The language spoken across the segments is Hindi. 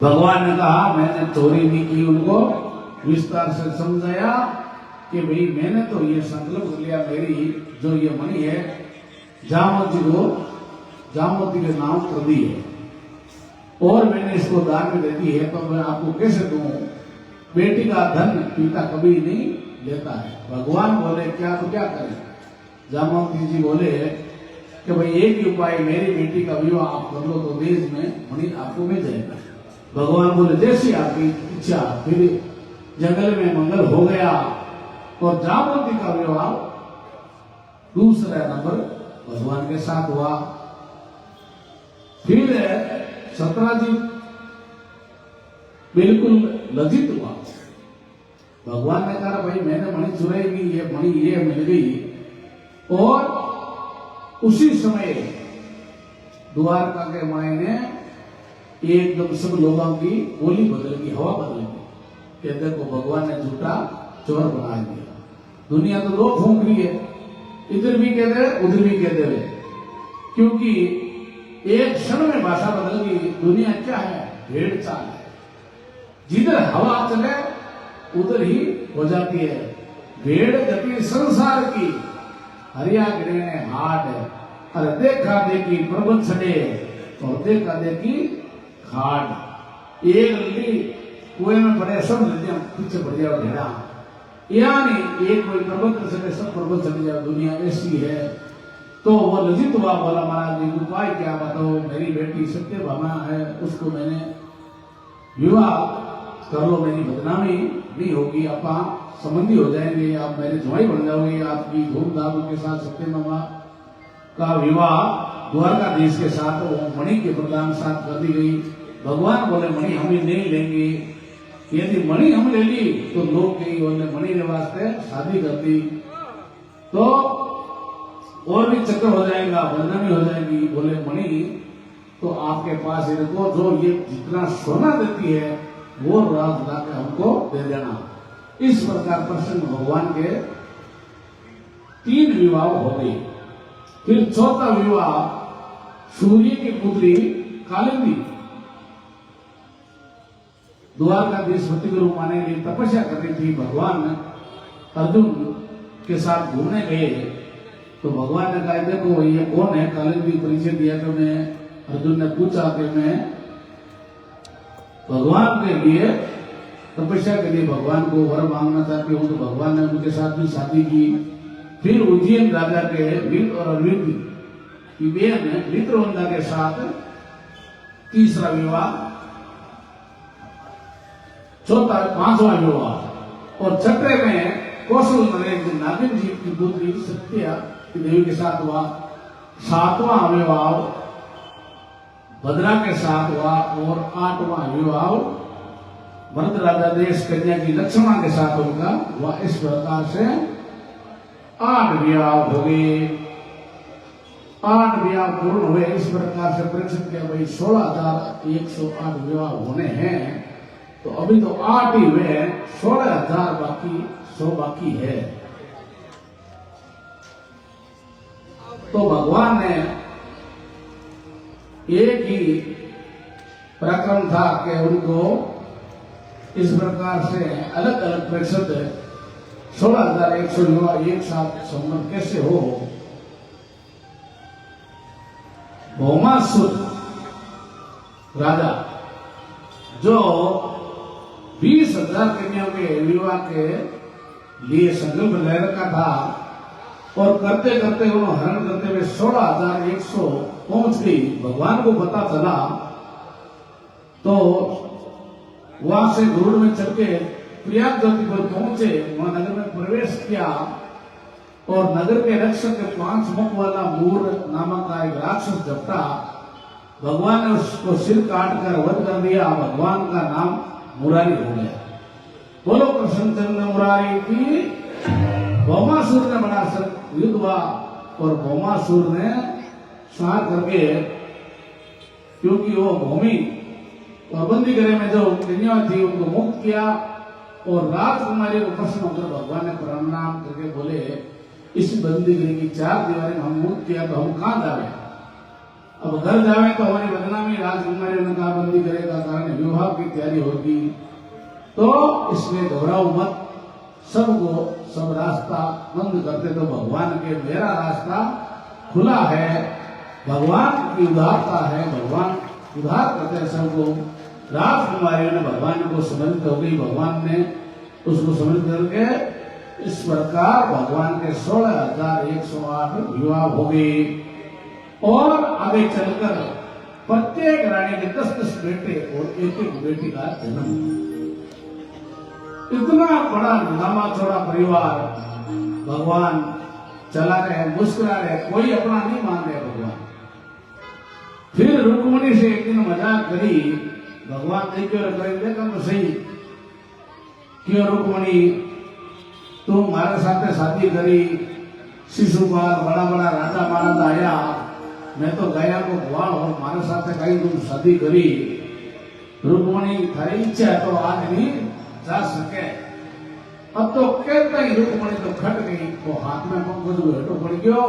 भगवान ने कहा मैंने चोरी नहीं की, उनको विस्तार से समझाया कि भाई मैंने तो ये संकल्प लिया, मेरी जो ये मणि है जामवती के नाम कर दी है और मैंने इसको दान में दे दी है, तो मैं आपको कैसे दूं? बेटी का धन पिता कभी नहीं लेता है। भगवान बोले क्या तो क्या करें? जामवती जी बोले कि भाई एक ही उपाय, मेरी बेटी का विवाह आप कर लो तो देश में मणि आपको मिल जाएगा। भगवान बोले जैसी आपकी इच्छा। फिर जंगल में मंगल हो गया और जामवती का विवाह दूसरा नंबर भगवान के साथ हुआ। फिर सत्राजित बिल्कुल लज्जित हुआ। भगवान ने कहा भाई मैंने मणि चुराई की, ये मणि ये मिल गई। और उसी समय द्वारका के मायने एकदम सब लोगों की बोली बदल गई, हवा बदल गई। कहते को भगवान ने झूठा चोर बना दिया। दुनिया तो दो फूंक रही है, इधर भी कह दे उधर भी कह दे, क्योंकि एक क्षण में भाषा बदल गई। दुनिया क्या है? भेड़ चाल है, जिधर हवा चले उधर ही हो जाती है। भेड़ गति संसार की, हरिया गिरे हाट है, अरे देखा देखी पर्वत चढ़े और देखा देखी खाट। एक लल्ली कुएं में पड़े, सब नदियां पीछे पड़ जाओ घेरा, यानी एक कोई पर्वत चढ़े सब पर्वत चढ़ जाओ। दुनिया ऐसी है। तो वो लज्जित हुआ, बोला महाराज जी उपाय क्या बताओ? मेरी बेटी सत्यभामा है, उसको मैंने विवाह कर लो, मेरी बदनामी नहीं होगी, आप संबंधी हो जाएंगे, आप मेरे जवाई बन जाओगे, आपकी धूमधाम के साथ सत्यभामा का विवाह द्वारकाधीश के साथ वो मणि के प्रदान साथ कर दी गई। भगवान बोले मणि हम ही नहीं लेंगे, यदि मणि हम ले ली तो लोग कहीं उन्हें मणि के वास्ते शादी कर दी तो और भी चक्कर हो जाएगा, बदनामी हो जाएगी। बोले मणि तो आपके पास इनको जो ये जितना सोना देती है वो रात लाके हमको दे देना। इस प्रकार प्रसन्न भगवान के 3 विवाह हो गए। फिर चौथा विवाह सूर्य की पुत्री कालिंदी द्वारकाधीश सतगुरु माने लिए तपस्या करनी थी। भगवान अर्जुन के साथ घूमने गए तो भगवान ने कहा देखो ये कौन है? कालिंदी परिचय दिया। तो मैं अर्जुन ने पूछा कि मैं भगवान के लिए तपस्या के लिए भगवान को वर मांगना चाहती हूँ। तो भगवान ने उनके साथ भी शादी की। फिर उज्जैन राजा के विंद और अरविंद की बहन मित्रवंदा के साथ तीसरा विवाह, चौथा 5वां विवाह और छठे में कौशल नरेश नागिन जी की पुत्री सत्या की देवी के साथ हुआ। 7वां विवाह भद्रा के साथ हुआ और 8वां विवाह भरत राजा देश कन्या की लक्ष्मणा के साथ उनका हुआ। इस प्रकार से 8 विवाह हो गए। 8 विवाह पूर्ण हुए। इस प्रकार से परीक्षित किया भाई 16,108 विवाह होने हैं, तो अभी तो 8 ही हुए, 16,000 बाकी 100 बाकी है। तो भगवान ने एक ही पराक्रम था कि उनको इस प्रकार से अलग अलग प्रतिशत 16,100 विवाह एक साथ संबंध कैसे हो? भौमासुर राजा जो 20,000 कन्याओं के विवाह के लिए संकल्प ले रखा था और करते करते उन्होंने हरण करते हुए 16,100 पहुंच गई। भगवान को पता चला तो वहां से घोड़ में चढ़ के प्रयाग ज्योति पर पहुंचे, वहां नगर में प्रवेश किया और नगर के रक्षक 5 मुख वाला मूर नामक का एक राक्षस झपटा। भगवान ने उसको सिर काट कर वध कर दिया। भगवान का नाम मुरारी हो गया। बोलो कृष्णचंद्र मुरारी की। भौमासुर ने बड़ा युद्ध हुआ और भौमासुर ने सार करके, क्योंकि वो भूमि और बंदी गृह में जो कन्या थी उनको मुक्त किया और राजकुमारी को प्रश्न होकर भगवान ने प्रणाम करके बोले इस बंदी गृह की 4 दीवारें हम मुक्त किया तो हम कहां जावे? अब घर जावे तो हमारी बदनामी। राजकुमारी ने कहा बंदी गृह का कारण विवाह विवाह की तैयारी होगी, तो इसमें घबराओ मत। सबको सब रास्ता बंद करते तो भगवान के मेरा रास्ता खुला है, भगवान की उदारता है, भगवान उधार करते हैं सबको। राजकुमारियों ने भगवान को समझते हो गई, भगवान ने उसको समझ करके इस प्रकार भगवान के 16,108 विवाह हो गए। और आगे चलकर प्रत्येक रानी के 10-10 बेटे और एक बेटी का जन्म। इतना बड़ा लंबा चौड़ा परिवार भगवान चला रहे, मुस्कुरा रहे, कोई अपना नहीं मान रहे भगवान। फिर रुक्मणी से एक दिन मजाक करी, भगवान ने क्यों करें, देखा तो सही, क्यों रुक्मणी तुम हमारे साथ शादी करी, शिशुपाल बड़ा बड़ा राजा महाराजा आया, मैं तो गया को गुआ और हमारे साथ कहीं तुम शादी करी। रुक्मणी थारी इच्छा है तो आज नहीं जा सके। अब तो कहते ही रुक्मणी तो खट गई, वो हाथ में पंखुद हेठो पड़ गयो,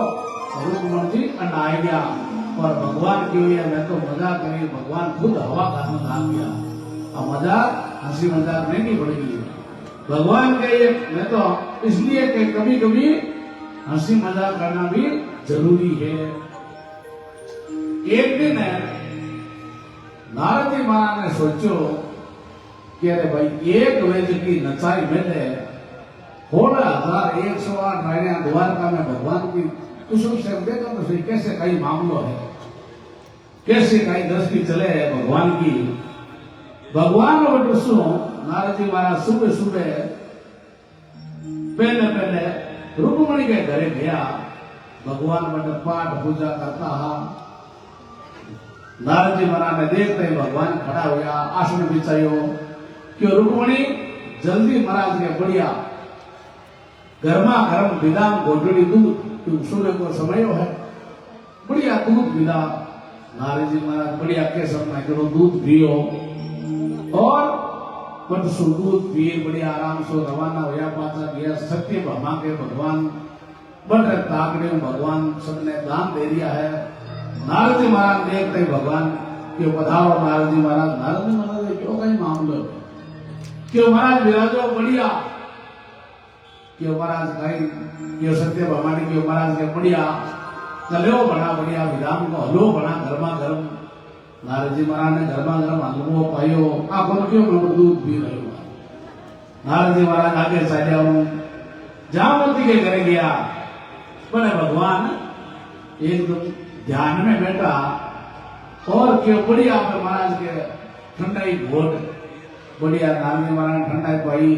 रुक्मणी जी अंडा गया और भगवान की हुई मैं तो मजाक करी, भगवान खुद हवा खाने लग गया। अब मजाक हंसी मजाक नहीं पड़ेगी भगवान के ये, मैं तो इसलिए कि कभी कभी हंसी मजाक करना भी जरूरी है। एक दिन नारद जी महाराज ने सोचो कि अरे भाई एक वेद की नचाई मिले 16,108 रानियां द्वारका में भगवान की कुसुम से देखो तो सही कैसे कई मामलों है, कैसे कई दृष्टि चले है भगवान की। भगवान और टुसु नारद जी महाराज सुबह सुबह पहले रुक्मणी के घरे गया, भगवान बट पाठ पूजा करता है। नारद जी महाराज ने देखते ही भगवान खड़ा हुआ, आसन बिछायो क्यों रुक्मणी जल्दी महाराज के बढ़िया गर्मा गर्म विदाम गोटड़ी दूध, क्यों सुबह को समय है, बढ़िया दूध विदा। नारद जी महाराज बढ़िया के समय करो दूध पियो और परसु दूध पिए बढ़िया आराम से रवाना होया, पाचा गया सत्य भामा के भगवान बड़ ताकड़े भगवान सबने दान दे दिया है। नारद जी महाराज देखते ही भगवान क्यों पधारो नारद जी महाराज। नारद जी महाराज क्यों कहीं मामलो क्यों महाराज विराजो बढ़िया, क्यों महाराज कहीं क्यों सत्य भामा ने क्यों महाराज के बढ़िया कलो बना बढ़िया विधान को हलो बना गर्मा गर्म। नारद जी महाराज ने गर्मा गर्म हलवो पायो, आप क्यों दूध पी रहे हो। नारद जी महाराज आगे चलिया जामवती के घरे गया, बोले भगवान एकदम ध्यान में बैठा और क्यों बढ़िया महाराज के ठंडाई घोट बढ़िया। नारद जी महाराज ठंडाई पाई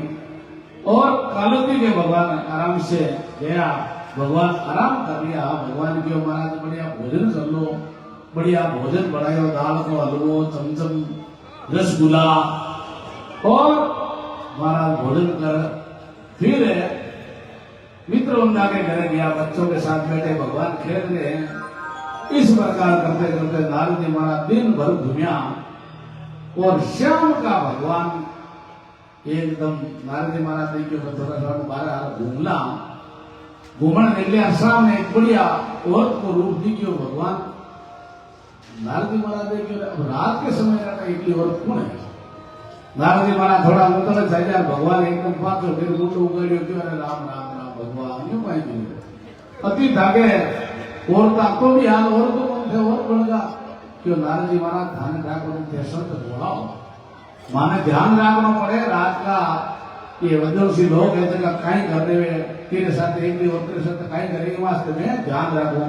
और कालती के भगवान आराम से गया, भगवान आराम कर लिया। भगवान क्यों महाराज बढ़िया भोजन कर लो, बढ़िया भोजन बनायो, दाल को हलवो चमचम रसगुल्ला और महाराज भोजन कर फिर मित्रवृंदा के घर गया, बच्चों के साथ बैठे भगवान खेल रहे हैं। इस प्रकार करते करते नारद जी महाराज दिन भर घूमिया और श्याम का भगवान एकदम नारद जी महाराज ने क्यों थोड़ा सा बारह घूमला, घूमन निकले सामने एक बढ़िया औरत को रूप दी क्यों भगवान। नारद जी महाराज ने क्यों अब रात के समय का एक औरत कौन है। नारद जी महाराज थोड़ा मुतल चाहिए, भगवान एकदम पाछो फिर मुंडो उगाड़ियो क्यों, अरे राम राम राम भगवान यूं पाई क्यों अति धागे औरता तो भी हाल और तो कौन थे और बढ़गा क्यों। नारद जी महाराज ध्यान राखो थे संत बोलाओ, माने ध्यान रखना पड़े रात का ये वजोसी लोग है जगह कहीं कर रहे तेरे साथ एक भी और तेरे साथ कहीं करेंगे, वास्ते में ध्यान रखो।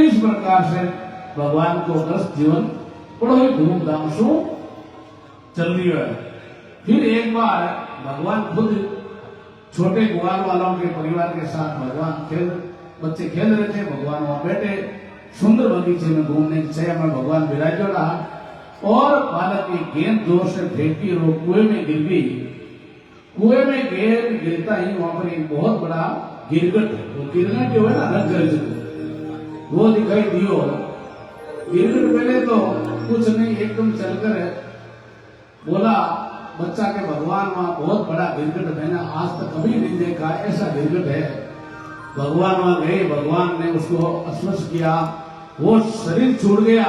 इस प्रकार से भगवान को ग्रस्त जीवन बड़ो ही धूमधाम से चल रही है। फिर एक बार भगवान खुद छोटे ग्वाल वालों के परिवार के साथ भगवान बच्चे खेल रहे थे, भगवान वहां बैठे सुंदर बगीचे में घूमने की छाया में भगवान विराजो रहा और बालक की गेंद जोर से फेंकी और कुएं में गिर गई। कुएं में गेंद गिरता ही वहां पर एक बहुत बड़ा गिरगट, वो गिरगट जो है ना रंग वो दिखाई दियो। गिरगट पहले तो कुछ नहीं एकदम चलकर बोला बच्चा के भगवान वहां बहुत बड़ा गिरगट मैंने आज तक कभी नहीं देखा, ऐसा गिरगट है। भगवान वहां गए, भगवान ने उसको स्पर्श किया, वो शरीर छूट गया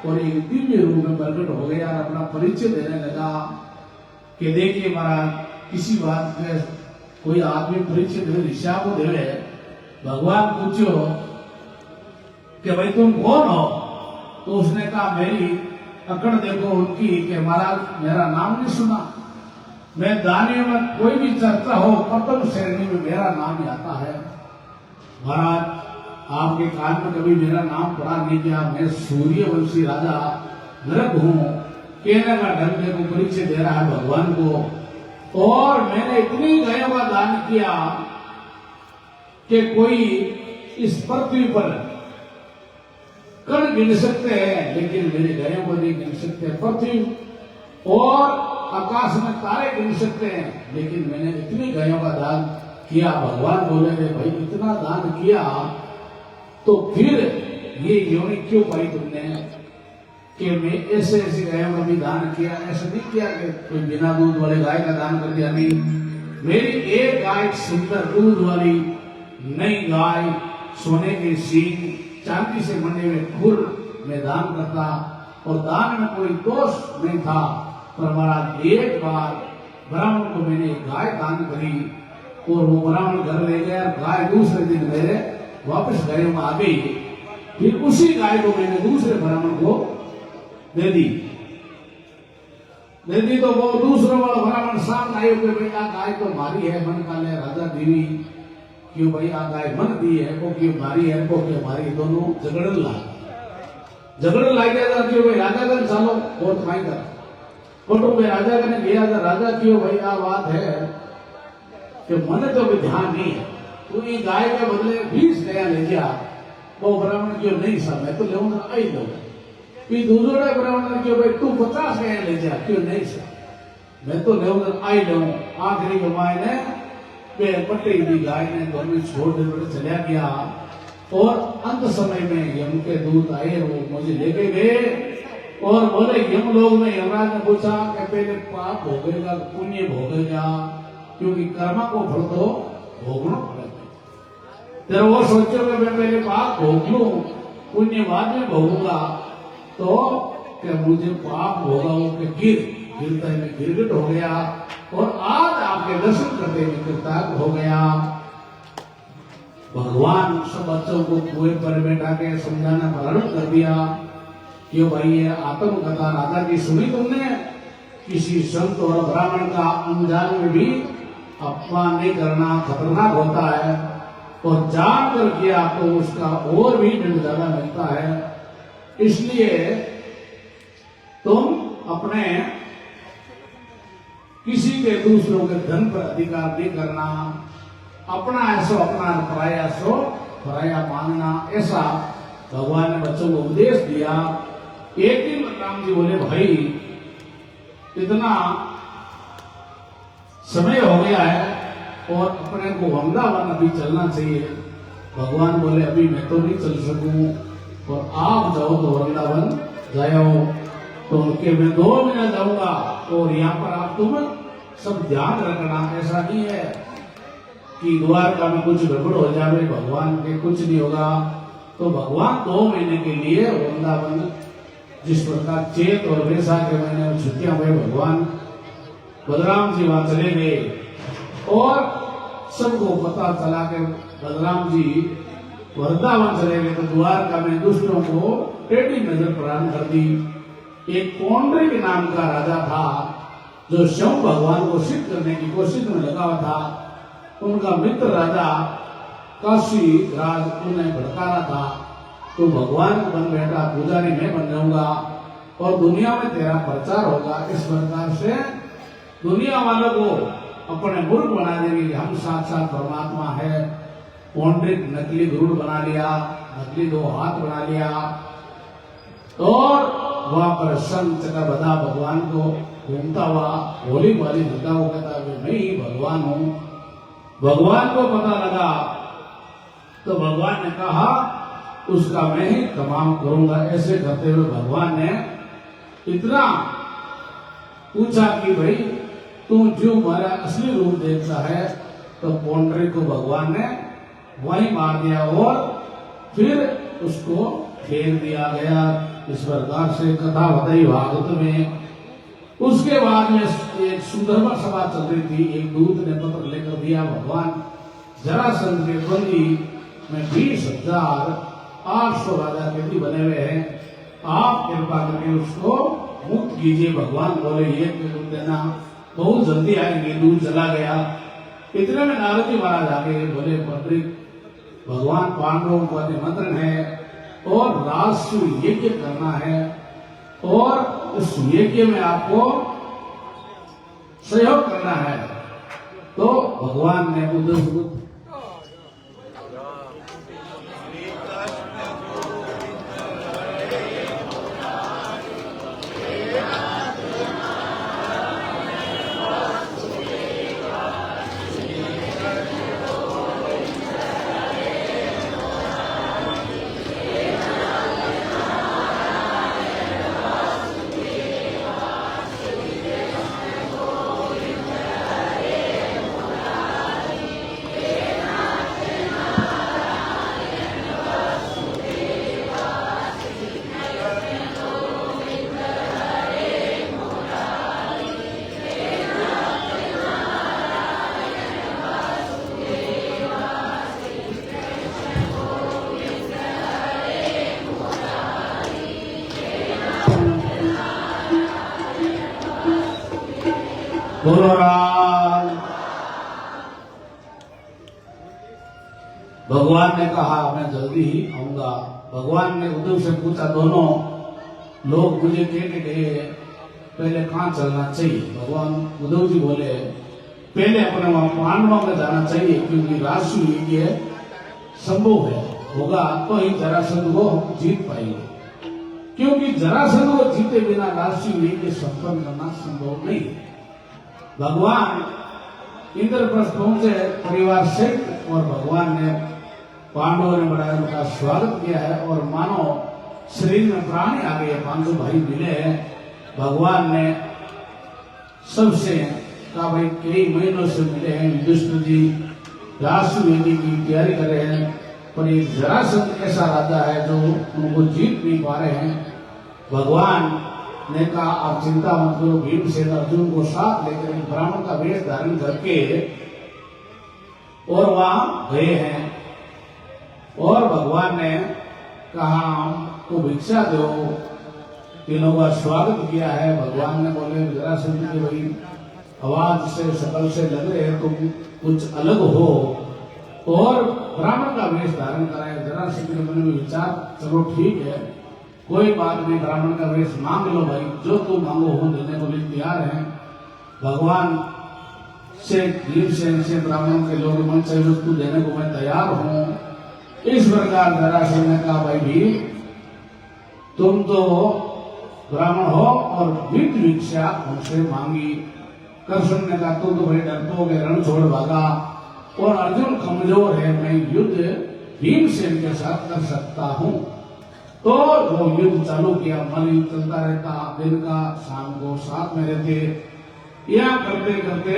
और एक दिव्य रूप में प्रकट हो गया और अपना परिचय देने लगा कि देखिए महाराज, किसी बात में कोई आदमी परिचय दे ऋषा को देवे, भगवान पूछो कि भाई तुम कौन हो? तो उसने कहा मेरी अकड़ देखो उनकी कि महाराज मेरा नाम नहीं सुना, मैं दानियों में कोई भी चर्चा हो प्रथम श्रेणी में मेरा नाम ही आता है। महाराज आपके कान में कभी मेरा नाम पड़ा नहीं किया, मैं सूर्यवंशी राजा नरक हूं। कहने का ढंग को परिचय दे रहा है भगवान को। और मैंने इतनी गायों का दान किया कि कोई इस पृथ्वी पर कण गिन सकते हैं, लेकिन मेरी गायों को नहीं गिन सकते। पृथ्वी और आकाश में तारे गिन सकते हैं, लेकिन मैंने इतनी गायों का दान किया। भगवान बोले भाई इतना दान किया तो फिर ये योनि क्यों पाई तुमने कि मैं ऐसे ऐसी गायों का भी दान किया? ऐसा नहीं किया कि कोई बिना दूध वाले गाय का दान कर दिया, नहीं। मेरी एक गाय सुंदर दूध वाली नई गाय, सोने के सींग, चांदी से बने हुए खुर में दान करता, और दान में कोई दोष नहीं था। पर महाराज एक बार ब्राह्मण को मैंने गाय दान करी और वो ब्राह्मण घर ले गया, गाय दूसरे दिन मेरे वापस गायों में आ गई। फिर उसी गाय को मैंने दूसरे ब्राह्मण को दे दी तो वो दूसरा वाला ब्राह्मण सामने आए हुए, बेटा गाय तो मारी है, मन काले राजा देवी क्यों भाई आ गाय मन दी है को क्यों मारी है, को क्यों मारी, दोनों झगड़न लाग गया क्यों भाई राजा का चालो कोर्ट माई कर कोर्ट में राजा ने गया था। राजा क्यों भाई आ बात है कि मन तो भी ध्यान नहीं है, तू ये गाय के बदले 20 गया ले जा। वो ब्राह्मण क्यों नहीं सा, मैं तो लेऊंगा आई लूंगा। फिर दूसरे ब्राह्मण क्यों भाई तू 50 गया ले जा, क्यों नहीं सा, मैं तो लेऊंगा आई लूं। आखिरी गवाए ने पट्टी दी गाय ने दोनों छोड़ दे चला गया। और अंत समय में यम के दूत आए, वो मुझे लेके गए और बोले यम लोग में यमराज ने पूछा कि पहले पाप भोगेगा पुण्य भोगेगा, क्योंकि कर्म को फल तो भोगना पड़ेगा। तेरा वो सोचो कि मैं पहले पाप भोग लूं पुण्य बाद में भोगूंगा, तो क्या मुझे पाप भोगा गिरता है मैं गिरगिट हो गया, और आज आपके दर्शन करते हुए कृतज्ञ हो गया। भगवान सब बच्चों को कुएं पर बैठा के समझाना प्रारंभ कर दिया। क्यों भाई ये आत्मकथा राधा की सुनी तुमने? किसी संत और ब्राह्मण का अनजान में भी अपमान नहीं करना खतरनाक होता है, और जान कर किया तो उसका और भी दंड ज्यादा मिलता है। इसलिए तुम अपने किसी के दूसरों के धन पर अधिकार नहीं करना, अपना ऐसो अपना पराया मानना, ऐसा भगवान ने बच्चों को उपदेश दिया। एक दिन राम जी बोले भाई इतना समय हो गया है और अपने को वृंदावन अभी चलना चाहिए। भगवान बोले अभी मैं तो नहीं चल सकूं, और आप जाओ तो वृंदावन जाओ। तो उनके मैं 2 महीने जाऊंगा, और यहाँ पर आप तुम सब ध्यान रखना, ऐसा नहीं है कि द्वारका में कुछ गड़बड़ हो जाए, भगवान के कुछ नहीं होगा। तो भगवान 2 महीने के लिए वृंदावन, जिस प्रकार चेत और वैशाख के महीने में छुट्टियां हुए, भगवान बलराम जी वहां चले गए, और सबको पता चला कि बलराम जी वृंदावन चले गए। तो द्वारका में दुष्टों को टेढ़ी नजर प्रदान कर दी। एक पौंड्रिक नाम का राजा था जो स्वयं भगवान को सिद्ध करने की कोशिश में लगा हुआ था। उनका मित्र राजा काशी राज उन्हें भड़काना था। तो भगवान बन बैठा पुजारी मैं बन जाऊंगा और दुनिया में तेरा प्रचार होगा। इस प्रकार से दुनिया वालों को अपने मूर्ख बना देंगे, हम साक्षात परमात्मा है। पौंड्रिक नकली गरुड़ बना लिया, नकली 2 हाथ बना लिया, और वहां पर संत का बधा भगवान को घूमता हुआ होली वाली धरता हुआ कहता है मैं ही भगवान हूं। भगवान को पता लगा तो भगवान ने कहा उसका मैं ही तमाम करूंगा। ऐसे करते हुए भगवान ने इतना पूछा कि भाई तू जो हमारा असली रूप देखता है, तो पौंड्रिक को भगवान ने वहीं मार दिया और फिर उसको फेंक दिया गया। इस प्रकार से कथा बताई भागवत में। उसके बाद में एक सुंदरवा सभा चल रही थी। एक दूत ने पत्र लेकर दिया, भगवान जरासंध के बंदी में 20,800 राजा कैदी बने हुए हैं, आप कृपा करके उसको मुक्त कीजिए। भगवान बोले ये देना, बहुत जल्दी आएंगे। दूत चला गया। इतने में नारद जी महाराज आगे बोले, पंडित भगवान पांडवों का निमंत्रण है और राष्ट्र यज्ञ करना है और इस यज्ञ में आपको सहयोग करना है। तो भगवान ने उद्धव बोलो राम। भगवान ने कहा मैं जल्दी ही आऊंगा। भगवान ने उद्धव से पूछा, दोनों लोग मुझे कहते गए पहले कहाँ चलना चाहिए? भगवान उद्धव जी बोले पहले अपने वहां पांडवों में जाना चाहिए, क्योंकि राष्ट्र यज्ञ संभव है, होगा तो ही जरासंध को हम जीत पाएंगे। क्योंकि जरासंध को जीते बिना राष्ट्र यज्ञ संपन्न करना संभव नहीं है। भगवान इंद्रप्रस्थ पहुंचे परिवार सहित और भगवान ने पांडवों ने बड़ा उनका स्वागत किया है और मानो शरीर में प्राणी आ गए। 500 भाई मिले हैं। भगवान ने सबसे कहा, भाई कई महीनों से मिले हैं, युधिष्ठिर जी राष्ट्र यज्ञ की तैयारी कर रहे हैं, पर एक जरासंध ऐसा राजा है जो उनको जीत नहीं पा रहे हैं। भगवान ने कहा आप चिंता मत करो, भीमसेन अर्जुन को साथ लेकर एक ब्राह्मण का वेश धारण करके और वहां गए हैं। और भगवान ने कहा हमको भिक्षा दो। तीनों का स्वागत किया है। भगवान ने बोले जरासंध की भाई आवाज से शकल से लग रहे हैं तुम कुछ अलग हो, और ब्राह्मण का वेश धारण कराया। जरासंध के मन में विचार, चलो ठीक है कोई बात नहीं, ब्राह्मण का वेश मांग लो भाई, जो तुम मांगो हो देने को लिए तैयार हैं। भगवान से भीमसेन से ब्राह्मणों के लोग मन से वस्तु देने को मैं तैयार हूं। इस प्रकार जरासंध ने कहा, भाई भी तुम तो ब्राह्मण हो और वित्त भिक्षा हमसे मांगी। कृष्ण ने कहा तुम तो भाई डरपोक है, रण छोड़ भागा, और अर्जुन कमजोर है, मैं युद्ध भीमसेन के साथ कर सकता हूं। तो वो युद्ध चालू किया। मन युद्ध चलता रहता, दिन का शाम को साथ में रहते। यह करते करते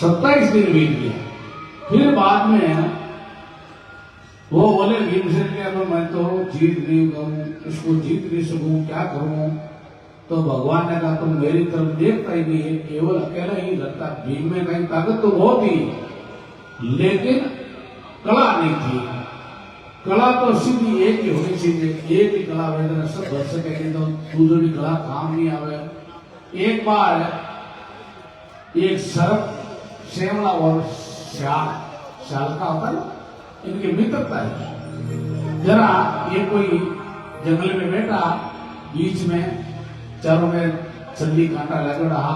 27 दिन बीत गया। फिर बाद में वो बोले भीमसेन के, अब मैं तो जीत नहीं करूं, इसको जीत नहीं सकूं, क्या करूं? तो भगवान ने कहा तुम मेरी तरफ देखता ही नहीं है, केवल अकेला ही लगता। भीम में कहीं ताकत तो बहुत थी लेकिन कला नहीं थी। कला तो सीधी एक ही होनी चाहिए, एक ही कला वेदना सब भर सकेगी, तो दूसरी कला काम नहीं आवे। एक बार एक सर्प, श्यामला और शाल का होता है, इनकी मित्रता है। जरा ये कोई जंगल में बैठा, बीच में चारों में चंदी कांटा लग रहा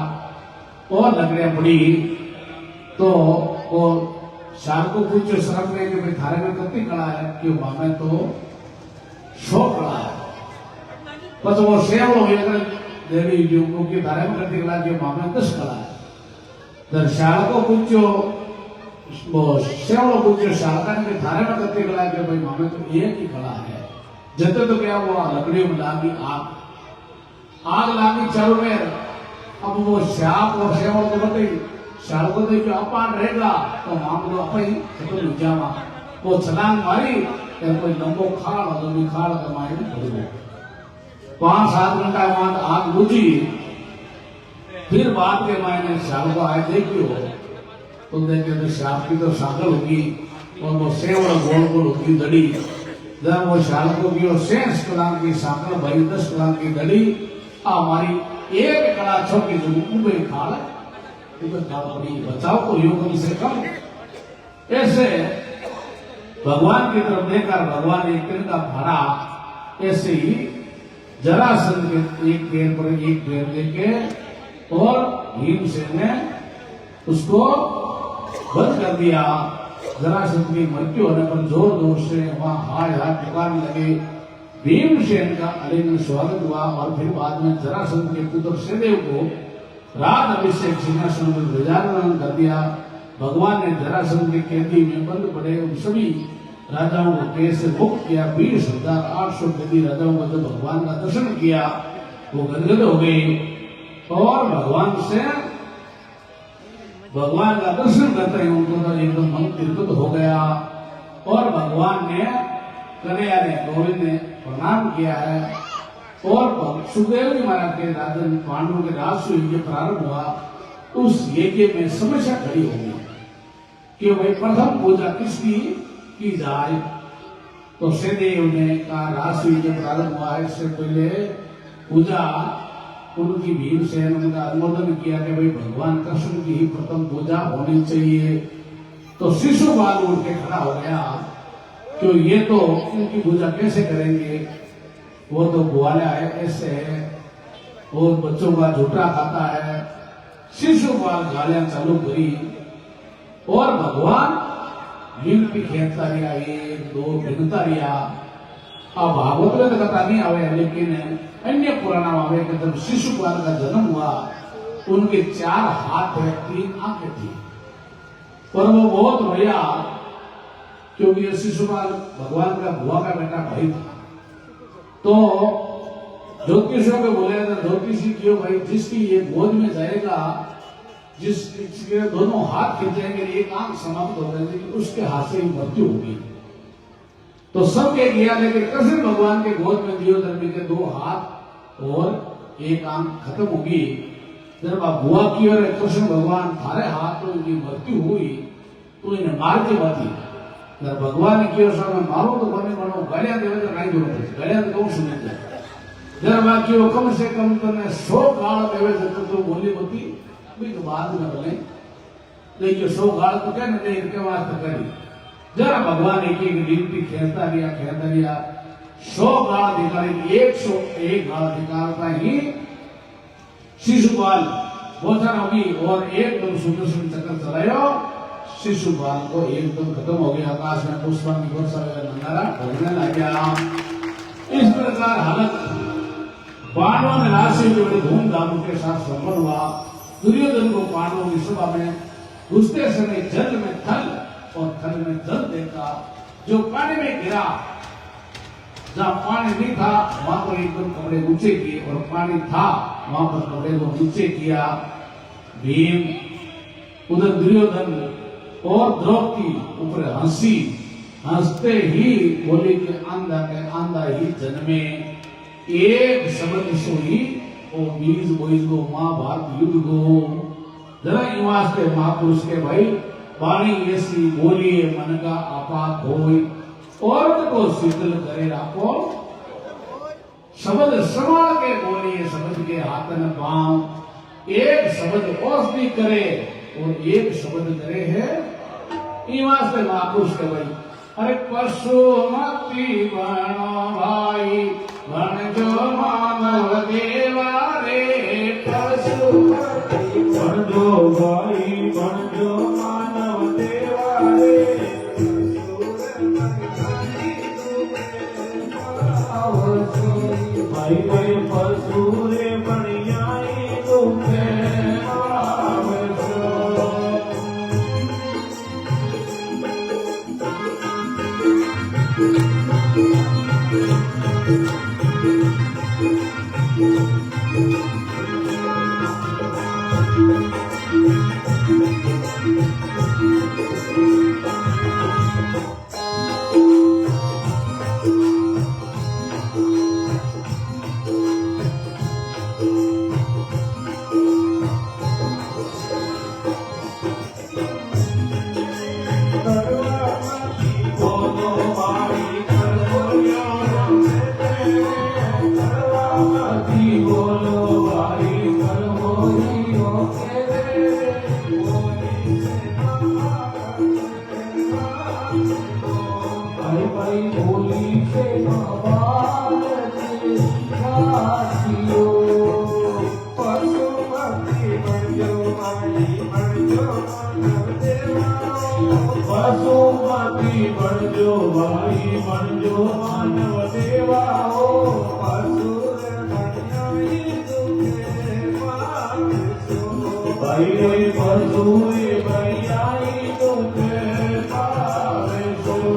और लकड़ियां पड़ी, तो वो शाल को पूछो सर्प ने कि भाई थारे में कितनी कला है? कि हमें तो 100 कला है। बस वो सेव हो गया देवी जी को कि थारे में कितनी कला है? हमें 10 कला है। तो शाल को पूछो, वो सेव को पूछो शाल का कि थारे में कितनी कला है? कि भाई हमें तो एक ही कला है। जते तो क्या वो लकड़ियों में लागी आग लागी चारों में। अब वो श्याप और सेव को बताई शाल को देखिए अपान रहेगा तो मामलो अपनी खत्म हो जावा। वो छलांग मारी કે કોઈ લંબો ખાડ હતો એ ખાડ તમારે ભરવો 5-7 घंटा बाद आग बुझी फिर बाद के मायने श्याम को आए देखियो तो देखे तो श्याम की तो शाकल होगी और वो सेवड़ गोल गोल होगी दड़ी जब वो श्याम को की 6 कलाक की शाकल भरी 10 कलाक की दड़ी हमारी एक कड़ा छोटी जो उबे खाड़ पड़ी बचाओ को योग कम से कम ऐसे भगवान की तरफ देखकर भगवान एक दिन का भरा ऐसे ही जरासंध के एक पैर पर एक पैर लेके और भीमसेन ने उसको बंद कर दिया। जरासंध की मृत्यु होने पर जोर जोर से वहां हाय हाय पुकारने लगे। भीमसेन का आलिंगन स्वागत हुआ और फिर बाद में जरासंध के पुत्र सहदेव को राज अभिषेक सिंहासन पर विराजमान कर दिया। भगवान ने जरासंध के कैदी में बंद पड़े उन सभी राजाओं को कैद से मुक्त किया। 20,800 कैदी राजाओं को जब भगवान का दर्शन किया वो गदगद हो गए और भगवान का दर्शन करते ही उनको तो एकदम मन तिरकत हो गया और भगवान ने कन्हैया ने गोविंद ने प्रणाम किया है और सुखदेव जी महाराज के राजन पांडवों के राजस्व यज्ञ प्रारंभ हुआ। उस यज्ञ में समस्या खड़ी होगी कि भाई प्रथम पूजा किसकी की जाए। तो सहदेव ने कहा राजस्व यज्ञ प्रारंभ हुआ है इससे पहले पूजा उनकी भीमसेन उनका अनुमोदन किया कि भाई भगवान कृष्ण की ही प्रथम पूजा होनी चाहिए। तो शिशुपाल उठ के खड़ा हो गया कि ये तो इनकी पूजा कैसे करेंगे, वो तो ग्वाला है ऐसे है और बच्चों का झूठा खाता है। शिशुपाल गालियां चालू करी और भगवान गिनती खेलता रहा 1 2 गिनता रहा। अब भागवत में तो कथा नहीं आवे लेकिन अन्य पुराण आवे कि जब शिशुपाल का जन्म हुआ उनके 4 हाथ है 3 आंखें थी पर वो बहुत रोया क्योंकि ये शिशुपाल भगवान का बुआ का बेटा भाई था। तो ज्योतिषियों को बोले ज्योतिषी क्यों भाई जिसकी ये गोद में जाएगा जिसके दोनों हाथ खींचेंगे एक आंख समाप्त हो जाएगी उसके हाथ से ही मृत्यु होगी। तो सबके किया लेकिन कृष्ण भगवान के गोद में दियोधर्मी के 2 हाथ और एक आंख खत्म होगी। जब आप बुआ की और कृष्ण भगवान थारे हाथ तो इनकी मृत्यु हुई तो इन्हें मार दी बाती जब भगवान की ओर से मारो तो बने बनो गालियां देवे तो नहीं दोनों गालियां तो कौन सुने जब बाकी वो कम से कम तो 100 गाल देवे तो बोली होती तो बाद में बोले लेकिन 100 गाल तो क्या नहीं इनके वास्ते करी जरा भगवान एक गिनती खेलता रहा 100 गाल निकाली 101 गाल निकालता ही शिशुपाल बोझा होगी और एकदम सुदर्शन चक्र चलायो शिशुपाल को एकदम खत्म हो गया। आकाश में पुष्पान की वर्षा नजारा होने लग गया। इस प्रकार हालत पांडवों ने राशि में बड़ी धूमधाम के साथ संपन्न हुआ। दुर्योधन को पांडवों की सभा में घुसते समय जल में थल और थल में जल देखा जो पानी में गिरा। जहां पानी नहीं था वहां पर एकदम कपड़े ऊंचे किए और पानी था वहां पर कपड़े को नीचे किया। भीम उधर दुर्योधन और द्रौपदी ऊपर हंसते ही बोले कि आंधा ही जन्मे एक शब्द सोई ओ बीज बोई गो महाभारत युद्ध गो। जरा वास्ते महापुरुष के भाई वाणी ऐसी बोलिए मन का आपात होई और को शीतल करे राखो। शब्द संभाल के बोलिए शब्द के हाथ न पांव। एक शब्द औषधि करे और एक शब्द करे है वास्ते महापुरुष के भाई। अरे पशु मती बनो भाई बन जो मानव देवा रे पशु मती बन जो भाई बन जो मानव देवा रे भाई भाई पशु रे बनियाई तुम्हें बोलो भाई कर बोलियो के भाई भाई बोली से बाल खासियो पशुपति बनजो भाई बनजो पशुपति बनजो भाई बनजो मानव देवा हो असुर बनई तुझे पासो भाई पशुए भैयाई तुझे पासो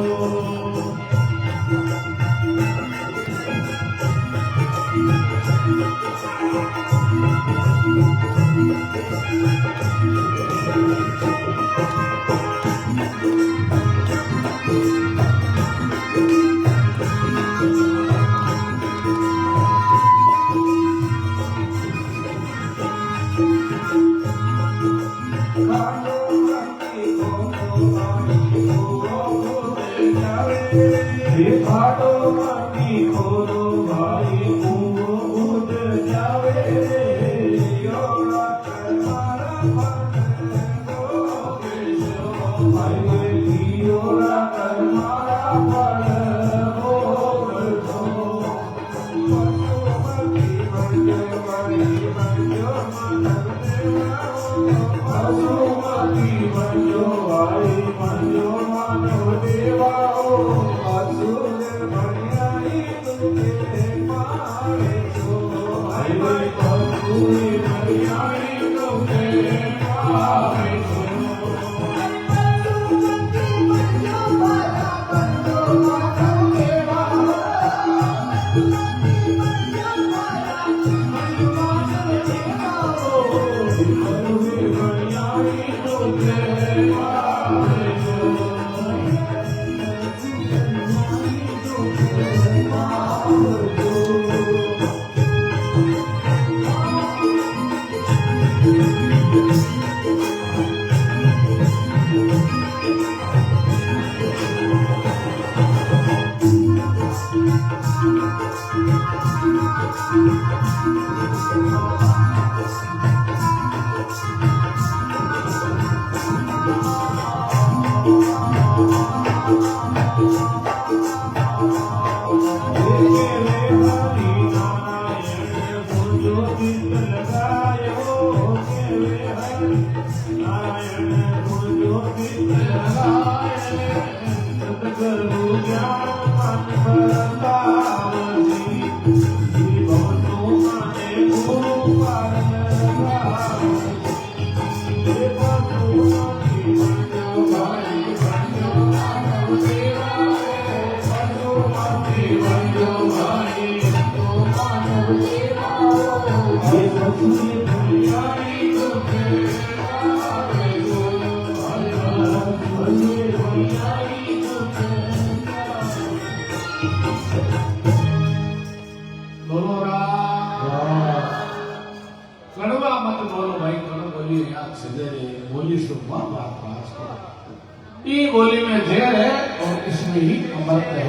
बोली में जहर है और इसमें ही अमृत है।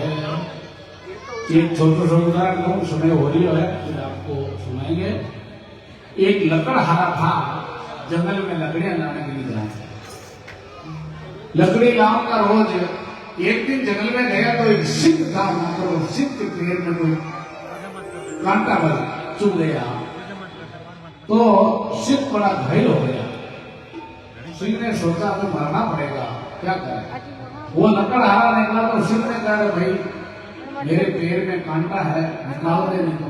एक छोटा सा उदाहरण सुने होली है, आपको सुनाएंगे। एक लकड़हारा था, जंगल में लकड़ियां लाने के लिए जाए। लकड़ी लाने का रोज एक दिन जंगल में गया तो एक सिंह था, मतलब सिंह के पेड़ में कोई कांटा वाला चुभ गया तो सिंह बड़ा घायल हो गया। सिंह ने सोचा तो मरना पड़ेगा, क्या करें। वो लकड़हारा निकला तो सिंह ने कहा भाई मेरे पैर में कांटा है, निकाल दे नहीं तो।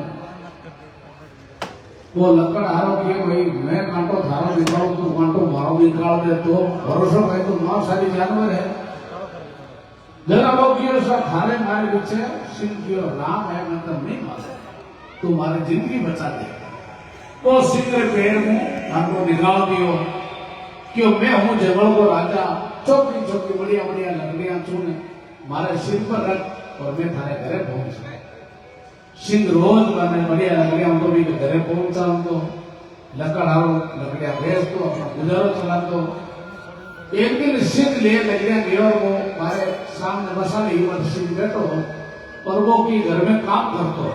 वो लकड़हारो किए भाई मैं कांटो धारो निकालू तो कांटो मारो निकाल दे तो भरोसा भाई तो मां सारी जानवर है। जरा वो किए सब खाने मारे बच्चे सिंह की राम है मतलब नहीं मारे तो हमारी जिंदगी बचा दे। वो सिंह के पैर में कांटो निकाल दियो क्यों मैं हूं जंगल को राजा, चौकी चौकी बढ़िया बढ़िया लकड़ियां चुने मारे सिर पर रख और मैं थारे घरे पहुंच। सिंह रोज मैंने बढ़िया लकड़ियां उनको भी घरे पहुंचा, उनको लकड़हारो लकड़ियां बेच दो, अपना गुजारो चला दो। एक दिन सिंह ले लकड़ियां गया और वो हमारे सामने बसा नहीं, सिंह बैठो और वो की घर में काम करतो।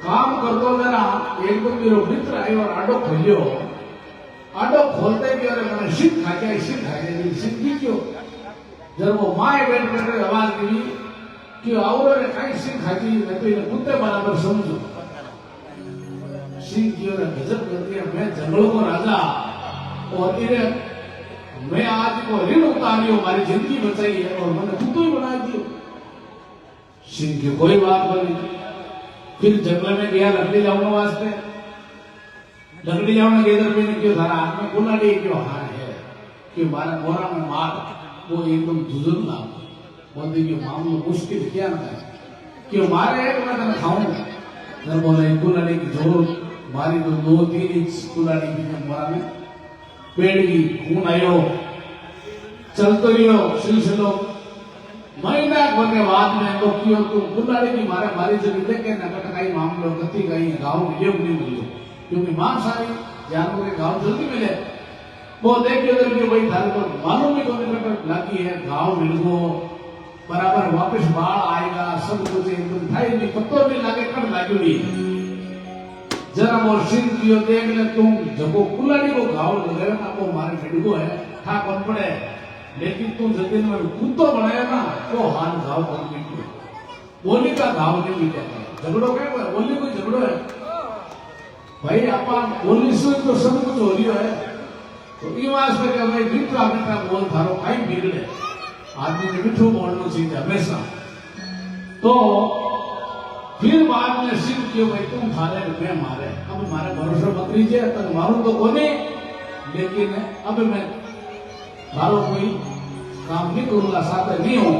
काम करतो जरा एकदम मेरो मित्र आयो और आडो खोलियो आडो खोलते भी अरे मैंने शीत खा के शीत भी क्यों जब वो माए बैठ कर आवाज दी कि और ने कहीं शीत खाती मैं तो इन्हें कुत्ते बराबर समझू शीत की और गजब करती है मैं जंगलों को राजा और इन्हें मैं आज को ऋण उतारियो हमारी जिंदगी बचाई है और मैंने कुत्तो ही बना दियो शीत की कोई बात बोली फिर जंगल में गया लकड़ी लाने वास्ते लकड़ी लाने के इधर भी क्यों थारा हाथ में कुल्हाड़ी क्यों हार है कि हमारा मोरा में मार वो एकदम जुजुल ना बोलते कि मामलो मुश्किल क्या ना है कि मारे एक मैं तेरे खाऊं जब बोले कुल्हाड़ी की जोर मारी तो 2-3 इंच कुल्हाड़ी की मोरा में पेड़ की खून आयो चलते रहियो सिलसिलो महीना भर के बाद में तो कियो तो कुल्हाड़ी की मारे मारी जब देखे ना कटकाई मामलो गति गई गांव मिले नहीं मिले क्योंकि मांसाहारी जानवर के गांव जल्दी मिले वो देखिए उधर के भाई थारे को मालूम ही कोने कट लगी है गांव मिल गो बराबर वापस बाढ़ आएगा सब कुछ एकदम थाई नहीं पत्तो भी लगे कट लाग्यो नहीं जरा वो सिंह कियो देख ले तुम जब वो कुल्हाड़ी को गांव लगाया ना वो मारे भिड़गो है था कौन पड़े लेकिन तुम जल्दी में कुत्तो बनाया ना तो हाल घाव कर मिट्टी बोली का घाव नहीं मिटे झगड़ो क्या है बोली कोई झगड़ो है भाई अपन बोली से तो सब कुछ हो रही है तो ये वास्ते क्या भाई मिठा मिठा बोल थारो कहीं बिगड़े आदमी ने मिठू बोलना चाहिए हमेशा तो फिर बाद में सिद्ध क्यों भाई तुम थारे रुपये मारे अब हमारे भरोसा मत लीजिए तक मारू तो कोने लेकिन अब मैं मारो कोई काम नहीं करूंगा साथ नहीं हो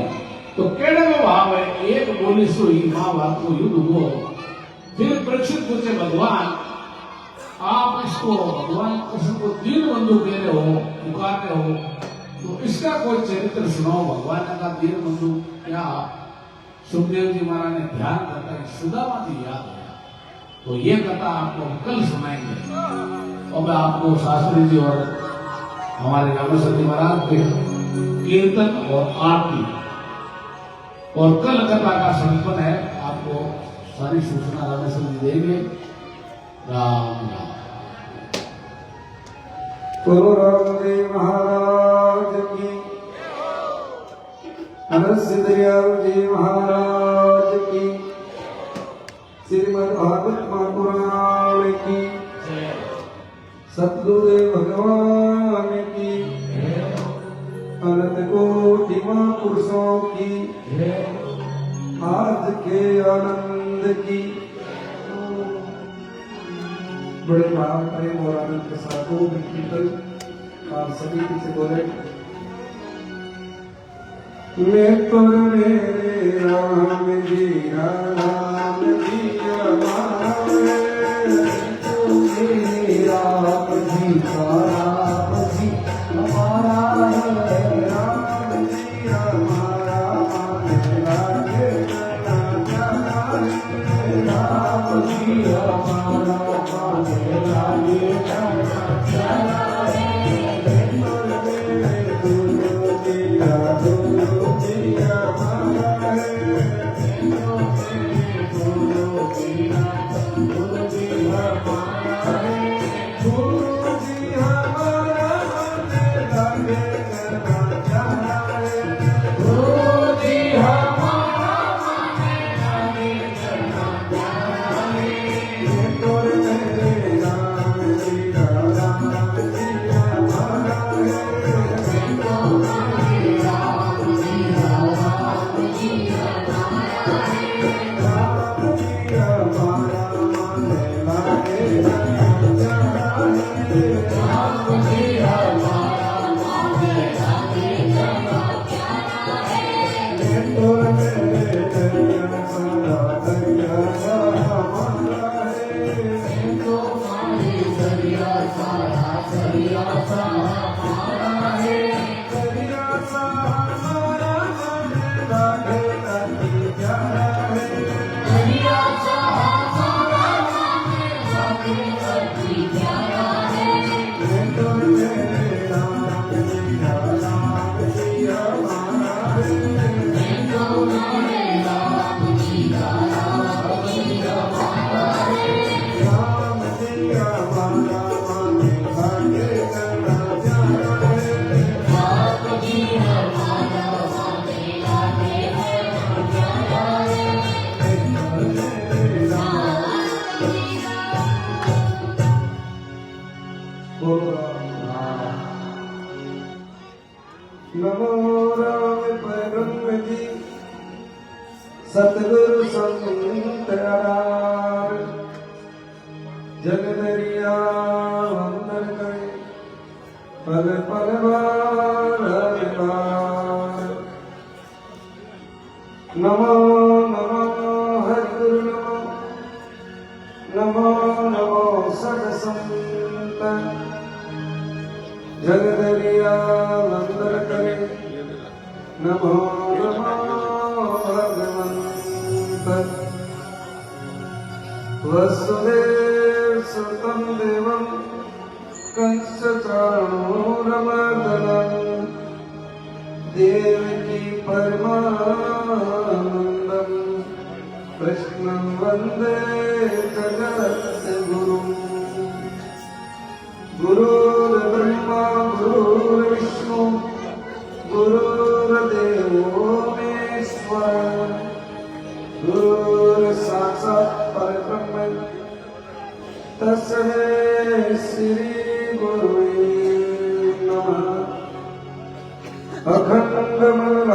तो केड़े में भाव है एक बोली सुई माँ बाप को युद्ध हुआ फिर परीक्षित पूछे भगवान आप इसको भगवान कृष्ण को दीन बंधु कह रहे हो पुकार रहे हो तो इसका कोई चरित्र सुनाओ भगवान का दीन बंधु क्या सुखदेव जी महाराज ने ध्यान करता है सुदामा जी याद है तो ये कथा आपको कल सुनाएंगे और मैं आपको शास्त्री जी और हमारे रामेश्वर जी महाराज के कीर्तन और आरती और कल कथा का संपन्न है आपको सारी सूचना रामेश्वर जी देंगे राम राम गुरु रामदेव महाराज की नरसिंह दयाल जी महाराज की श्रीमद् भागवत महापुराण की सतगुरुदेव भगवान की अनंत कोटि महापुरुषों की आज के आनंद की बड़े भाव प्रेम और आनंद के साथ वो कीर्तन आप सभी से बोले मैं तो मेरे राम जी राम जी हमारे तो मेरे राम जी राम जी हमारा है राम जी हमारा लागे राम जी हमारा लागे बोलो राम। नमो राम परम जी सतगुरु संत अरार, जग दरिया वंदन करे पल पल बार बार। नमो नमो हरि गुरु नमो नमो नमो सद संत, जग दरिया वंदन करे नमो नमो भगवंत। वसुदेव सुतं देवं कंस चाणूरमर्दनं, देवकी परमानन्दं कृष्णं वन्दे जगद्गुरुं। गुरुर्ब्रह्मा गुरुर्विष्णु गुरुर्देवो महेश्वर, गुरुर्साक्षात् परब्रह्म तस्मै श्री गुरुवे नमः। अखण्डमण्डलाकारं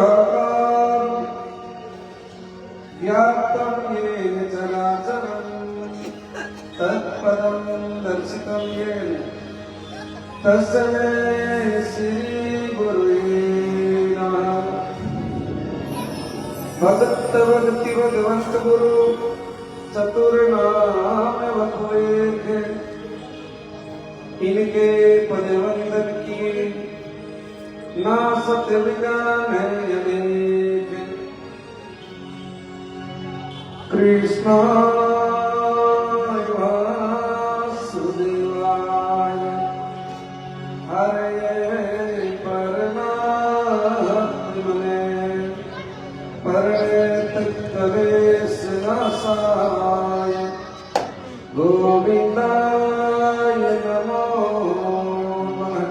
व्याप्तं येन चराचरं, तत्पदं दर्शितं येन तस्मै श्री गुरुवे नमः। भगत भक्ति भगवंत गुरु चतुर नाम बतुएक, इनके पद वंदन किए ना सत्य विज्ञान है अनेक। कृष्णाय वासुदेवाय हरे परमात्मने परमेतकलेशनाशाय गोविंदाय नमो नमः।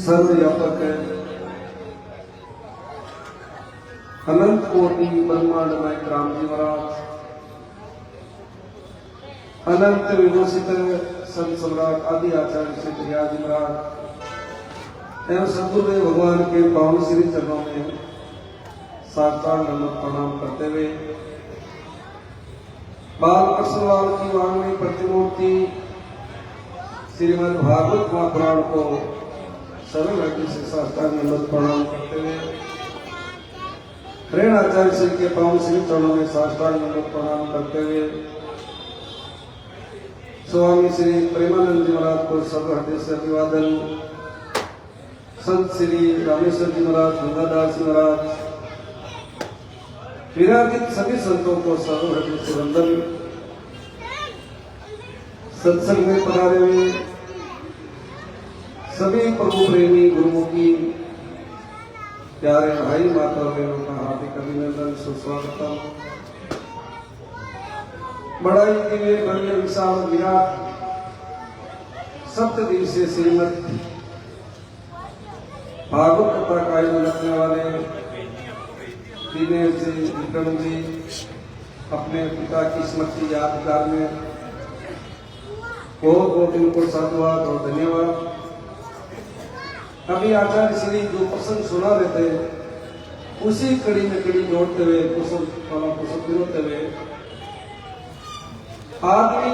सर्वव्यापक अनंत कोटि ब्रह्मांड नायक राम जी महाराज, अनंत विभूषित संत सम्राट आदि आचार्य श्री जी महाराज एवं सदगुरुदेव भगवान के पावन श्री चरणों में साष्टांग दंडवत प्रणाम करते हुए बाल कृष्णलाल की वांगनी प्रतिमूर्ति श्रीमद् भागवत महापुराण को सरल हृदय से साष्टांग दंडवत प्रणाम करते हुए प्रेरण आचार्य श्री के पावन श्री चरणों में साष्टांग दंडवत प्रणाम करते हुए स्वामी श्री प्रेमानंद जी महाराज को सर्व हृदय से अभिवादन, संत श्री रामेश्वर जी महाराज, गंगादास जी महाराज, विराजित सभी संतों को सर्व हृदय से वंदन। सत्संग में पधारे हुए सभी प्रभु प्रेमी गुरुमुखी प्यारे भाई माता बहनों का हार्दिक अभिनंदन, सुस्वागतम। बड़ाई दिव्य भव्य विशाल विराट सप्त दिवसीय श्रीमद् भागवत कथा का आयोजन रखने वाले दिनेश जी विक्रम जी अपने पिता की स्मृति यादगार में बहुत बहुत इनको साधुवाद और धन्यवाद। अभी आचार्य श्री जो प्रसंग सुना रहे थे उसी कड़ी में कड़ी जोड़ते हुए कुशल विरोधते हुए आदमी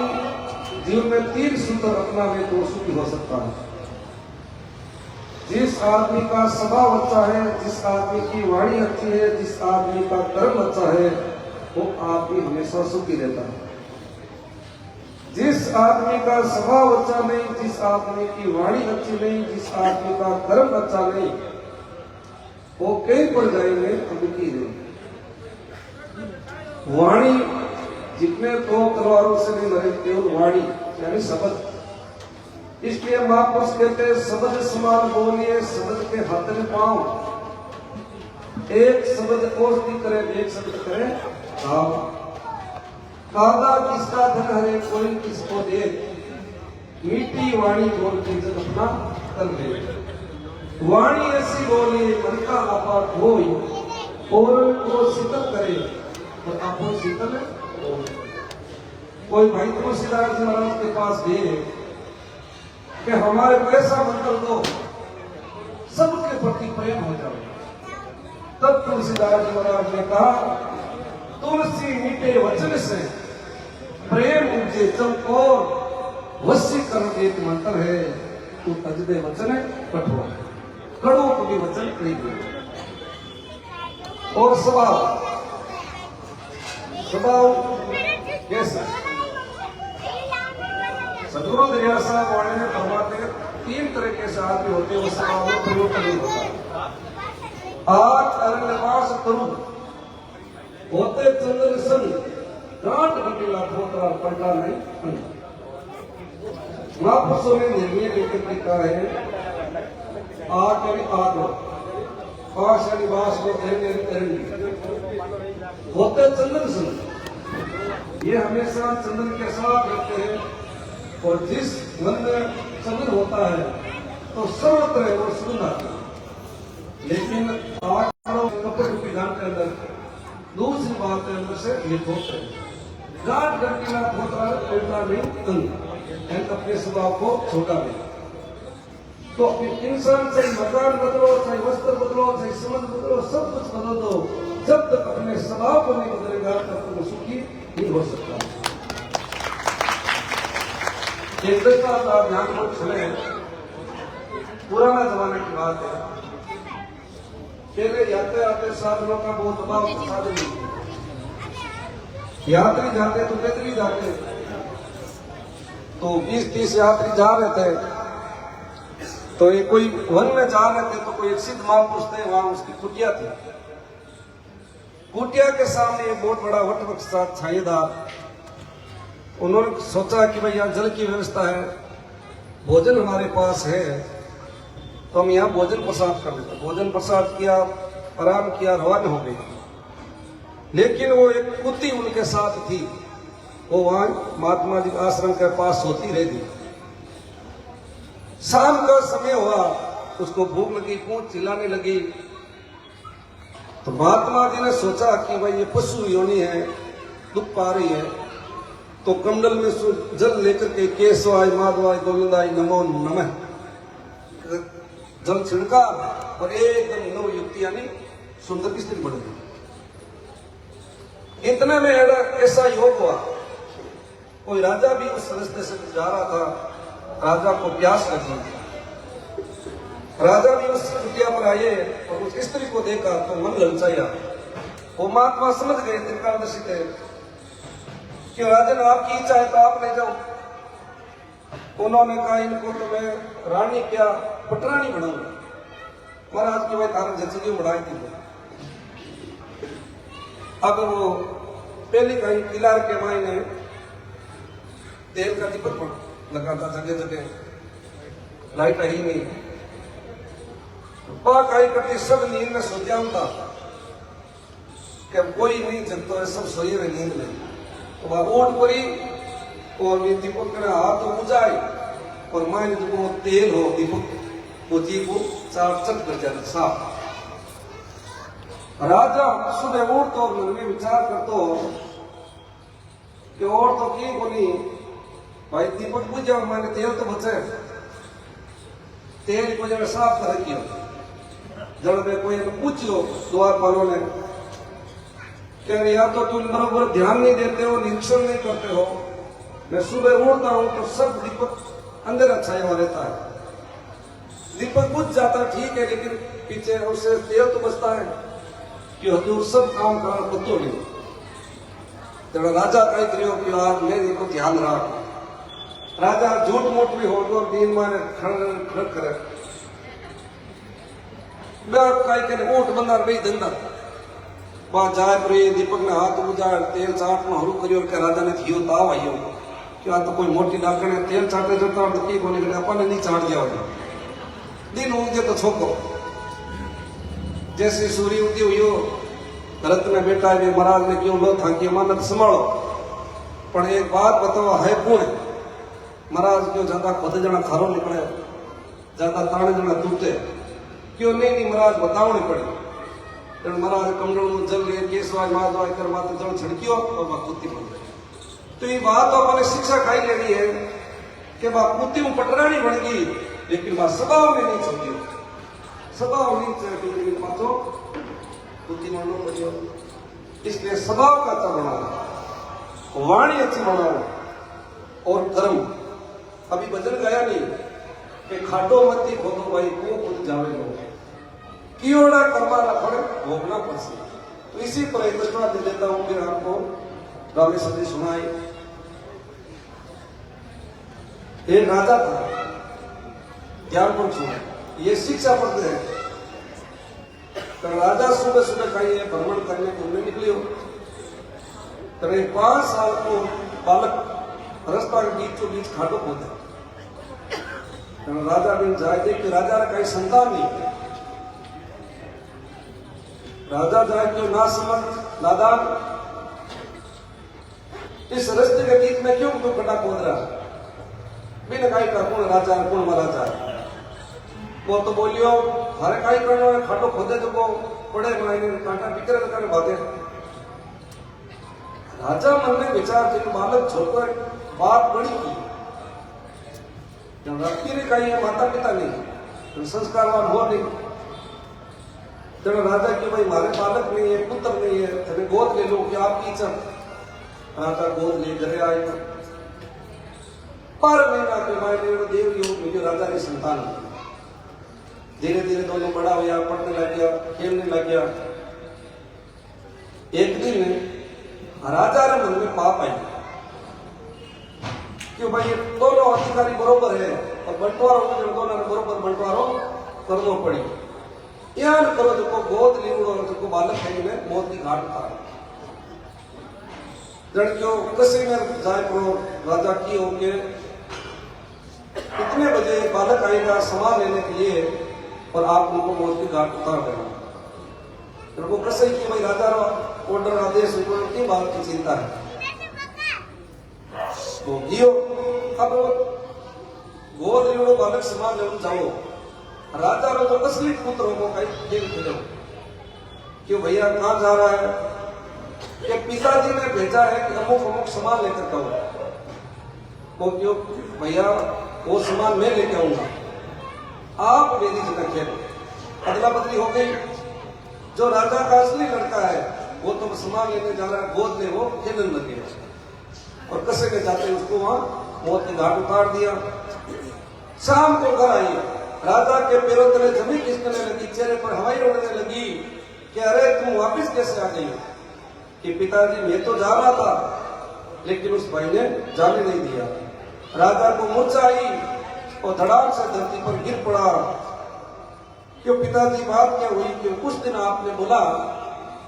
जीवन में 3 सूत्र अपना वे तो सुखी हो सकता है। जिस आदमी का स्वभाव अच्छा है, जिस आदमी की वाणी अच्छी है, जिस आदमी का कर्म अच्छा है, वो आदमी हमेशा सुखी रहता है। जिस आदमी का स्वभाव अच्छा नहीं, जिस आदमी की वाणी अच्छी नहीं, जिस आदमी का कर्म अच्छा नहीं, वो कहीं पर जाएंगे तो दुखी रहेंगे। वाणी जितने तो तलवारों से नहीं मरे, केवल वाणी यानी शब्द। इसलिए महापुरुष कहते हैं शब्द समान बोलिए, शब्द के हाथ में पाओ। एक शब्द औषधि करे, एक शब्द करे भाव। कागा किसका धन हरे कोई किसको दे, मीठी वाणी बोल के जब अपना कर ले। वाणी ऐसी बोली मन का अपार होई, और को शीतल करे और आपको शीतल कोई भाई तुलसीदास जी महाराज के पास गए कि हमारे को ऐसा मंत्र दो सबके प्रति प्रेम हो जाए। तब तुलसीदास जी महाराज ने कहा, तुलसी मीठे वचन से प्रेम उपजे चमकोर, वशीकरण एक मंत्र है, तू तजदे वचन कठोर, कड़ों को भी वचन कही गए। और स्वभाव कैसा? सदगुरु दरिया साहब वाले ने फरमाते हैं 3 तरीके से आदमी होते हैं, वो स्वभाव में परिवर्तन नहीं होता। आज अरण्यवास करूं होते चंद्र संग, गांठ घटीला ठोकरा पलटा नहीं। महापुरुषों ने निर्णय लेकर के कहा है, आग यानी आग, पास यानी वास को होते चंद्र संग, ये हमेशा चंद्र के साथ रहते हैं। और जिस मन में चंद्र होता है तो सर्वत्र वो सुगंध आती है। लेकिन आग कपड़े गांठ के अंदर दूसरी बात के अंदर से ये होते हैं, गांठ गठीला ठोकरा पलटा नहीं तंग, अपने स्वभाव को छोटा नहीं। तो इंसान चाहे मकान बदलो, चाहे वस्त्र बदलो, चाहे समझ बदलो, सब कुछ बदल दो, जब तक अपने स्वभाव को नहीं बदलेगा तब तक सुखी नहीं हो सकता। एक दस्ता ध्यान को चले, पुराना जमाने की बात है। पहले यात्रा आते साधनों का बहुत अभाव, साधन नहीं, यात्री जाते तो पैदल जाते, तो 20-30 यात्री जा रहे थे। तो ये कोई वन में जा रहे थे तो कोई एक सिद्ध महापुरुष थे, वहां उसकी कुटिया थी। कुटिया के सामने एक बहुत बड़ा वटवृक्ष था छायेदार। उन्होंने सोचा कि भाई यहाँ जल की व्यवस्था है, भोजन हमारे पास है, तो हम यहाँ भोजन प्रसाद कर देते। भोजन प्रसाद किया, आराम किया, रवाना हो गए। लेकिन वो एक कुत्ती उनके साथ थी, वो वहां महात्मा जी आश्रम के पास सोती रहती। शाम का समय हुआ, उसको भूख लगी, पूंछ चिल्लाने लगी। तो महात्मा जी ने सोचा कि भाई ये पशु योनि है, दुख पा रही है, तो कमंडल में जल लेकर के केशवाय माधवाय गोविंदाय नमो नमः जल छिड़का और एकदम नव युक्ति यानी सुंदर स्त्री बन गई। इतने में ऐसा योग हुआ, कोई राजा भी उस रास्ते से जा रहा था, राजा को प्यास लगी। राजा भी उस कुटिया पर आए और उस स्त्री को देखा तो मन ललचाया। वो महात्मा समझ गए, त्रिकालदर्शी थे, कि राजन आपकी इच्छा है तो आप ले जाओ। उन्होंने कहा, इनको तो मैं रानी क्या पटरानी बनाऊंगा। महाराज की वह कारण जचगी बढ़ाई थी। अब वो पहली कहीं किलार के मायने तेल का दीपक लगा था, जगह जगह लाइट ही नहीं। पाक आई करती सब नींद में सो जाऊं था कि कोई नहीं जगता है, सब सोए हुए नींद में। तो वह ओट पड़ी और ये दीपक का हाथ तो बुझाए और मायने जो वो तेल हो दीपक वो जी को चार चट कर जाता साफ। राजा सुबह उठ तो मन में विचार करतो कि और तो की बोली भाई दीपक बुझ जाओ, मैंने तेल तो बचे, तेल को जब साफ कर किया। जब मैं कोई पूछो द्वारपालों ने क्या या तो तुम बराबर ध्यान नहीं देते हो, निरीक्षण नहीं करते हो। मैं सुबह उठता हूं तो सब दीपक अंदर छाया हुआ रहता है, दीपक बुझ जाता ठीक है, लेकिन पीछे उससे तेल तो बचता है कि हजूर सब काम करा पत्तो नहीं। तेरा राजा कही करियो कि आज मैं देखो ध्यान रहा। राजा झूठ मूठ भी हो और नींद माने खड़ करे ऊट बंदा रही धंधा वहां जाए पर दीपक ने हाथ बुझा तेल चाट में हरू करियो के राजा ने थियो ताव आयो क्या तो कोई मोटी डाकण है तेल चाटे जता की कोनी करे अपन नहीं चाट गया दिन उगे तो छोको जैसे सूर्य उगी हुई हो रत में बेटा है महाराज ने क्यों लो था कि मानत संभालो पर एक बात बताओ है कौन महाराज क्यों ज्यादा खुद जना खारो निकले ज्यादा ताने जना टूटे क्यों नहीं महाराज बतावनी पड़ी महाराज कमल में जल ले केसवाय माधवाय कर माते जल छिड़कियो और वह कुत्ती बन गई तो ये बात तो अपने शिक्षा खाई ले रही है कि वह कुत्ती में पटरानी बन गई, लेकिन वह स्वभाव में नहीं चलती, स्वभाव नहीं चलती, लेकिन बातों कुत्ती मानो बनियो। इसलिए स्वभाव का अच्छा बनाओ, वाणी अच्छी बनाओ और कर्म। अभी भजन गाया नहीं कि खाटो मती खोदो भाई को खुद जावे लो, कियोड़ा कर्मा रखड़ भोगना पड़से। तो इसी पर एक दृष्टा दे देता हूं, फिर आपको रामे सदी सुनाई। एक राजा था, ज्ञानपुर सुना, ये शिक्षा पढ़ते हैं। तो राजा सुबह सुबह कहीं भ्रमण करने घूमने निकले हो, तो 5 साल को बालक रास्ता के बीचों बीच खाटो खोदे। राजा बिन जाए थे कि राजा कहीं संतान नहीं, राजा जाए क्यों ना समझ नादान, इस रास्ते के बीच में क्यों तू खड्डा खोद रहा, बिन कहीं का कौन राजा कौन महाराजा। वो तो बोलियो हर कहीं करना खाटो खोदे तो वो पड़े बनाए कांटा बिक्र कर भागे। राजा मन में विचार थे बालक छोड़कर बात बड़ी की, कहीं माता पिता नहीं, तो संस्कारवान हो नहीं। चलो राजा की भाई हमारे बालक नहीं है, पुत्र नहीं है, तेरे गोद ले लो कि आपकी इच्छा। राजा गोद ले घरे आए, पर महीना के मायने देव योग मुझे राजा की संतान। धीरे धीरे दोनों बड़ा हो गया, पढ़ने लग गया, खेलने लग गया। एक दिन राजा के मन में पाप आई, क्यों भाई दोनों अधिकारी बरोबर है और बंटवारों को दोनों बरोबर बंटवारो करना पड़ी। यान करो जो गोद लीवड़ो जो बालक है में मौत की घाट उतार। लड़कियों कसे में जाए पड़ो राजा की होंगे, इतने बजे बालक आएगा सामान लेने के लिए और आप उनको मौत की घाट उतार देना। लड़कों कसे की भाई राजा ऑर्डर आदेश की बात की चिंता है। तो जियो अब गोद लीवड़ो बालक सामान ले जाओ। राजा ने तो असली पुत्रों को कहीं देख भेजो, क्यों भैया कहाँ जा रहा है, कि पिताजी ने भेजा है कि अमुक अमुक सामान लेकर कहो। वो क्यों भैया वो सामान मैं लेके आऊंगा, आप मेरी जगह खेलो। अदला बदली हो गई। जो राजा का असली लड़का है वो तो सामान लेने जा रहा है, गोद ले वो खेलने लगे और कसे में जाते उसको वहां मौत के घाट उतार दिया। शाम को घर आई, राजा के पैरों तले जमीन खिसकने लगी, चेहरे पर हवाई उड़ने लगी कि अरे तुम वापिस कैसे आ गई हो। कि पिताजी मैं तो जा रहा था, लेकिन उस भाई ने जाने नहीं दिया। राजा को मूर्छा आई और धड़ाक से धरती पर गिर पड़ा। क्यों पिताजी बात क्या हुई कि उस दिन आपने बोला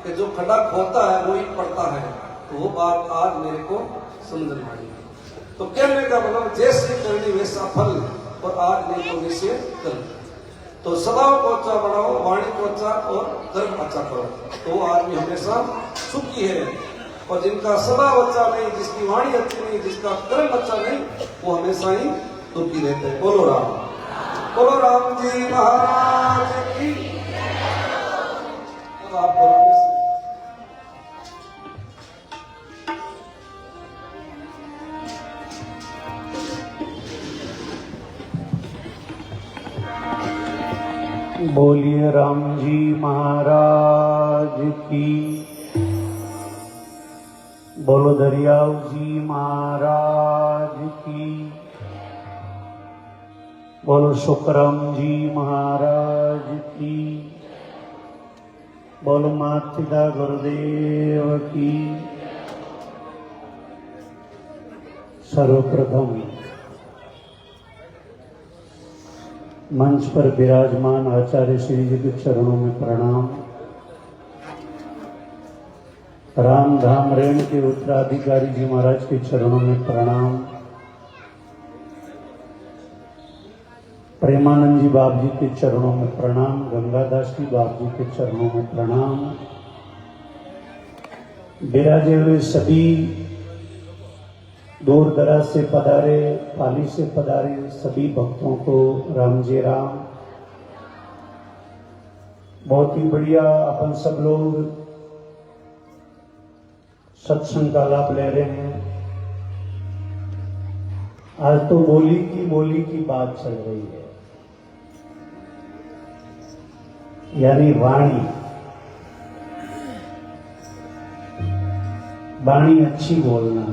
कि जो खड्डा खोदता है वो ही पड़ता है, तो वो बात आज मेरे को समझ में आई। तो कहने का मतलब जैसे करनी वैसा फल, और आज नहीं तो वैसे कर। तो स्वभाव को अच्छा बनाओ, वाणी को अच्छा और कर्म अच्छा करो, तो वो आदमी हमेशा सुखी है। और जिनका स्वभाव अच्छा नहीं, जिसकी वाणी अच्छी नहीं, जिसका कर्म अच्छा नहीं, वो हमेशा ही दुखी रहते हैं। बोलो राम, बोलो राम जी महाराज की। अब आप बोलो बोलिए राम जी महाराज की। बोलो दरियाव जी महाराज की। बोलो शुक्रम जी महाराज की। बोलो माता पिता गुरुदेव की। सर्वप्रथम मंच पर विराजमान आचार्य श्री जी के चरणों में प्रणाम। राम धाम रेण के उत्तराधिकारी जी महाराज के चरणों में प्रणाम। प्रेमानंद जी बाप जी के चरणों में प्रणाम। गंगादास जी बाप जी के चरणों में प्रणाम। विराजे हुए सभी दूर दराज से पधारे, पाली से पधारे सभी भक्तों को राम जी राम। बहुत ही बढ़िया अपन सब लोग सत्संग का लाभ ले रहे हैं। आज तो बोली की बात चल रही है, यानी वाणी। वाणी अच्छी बोलना।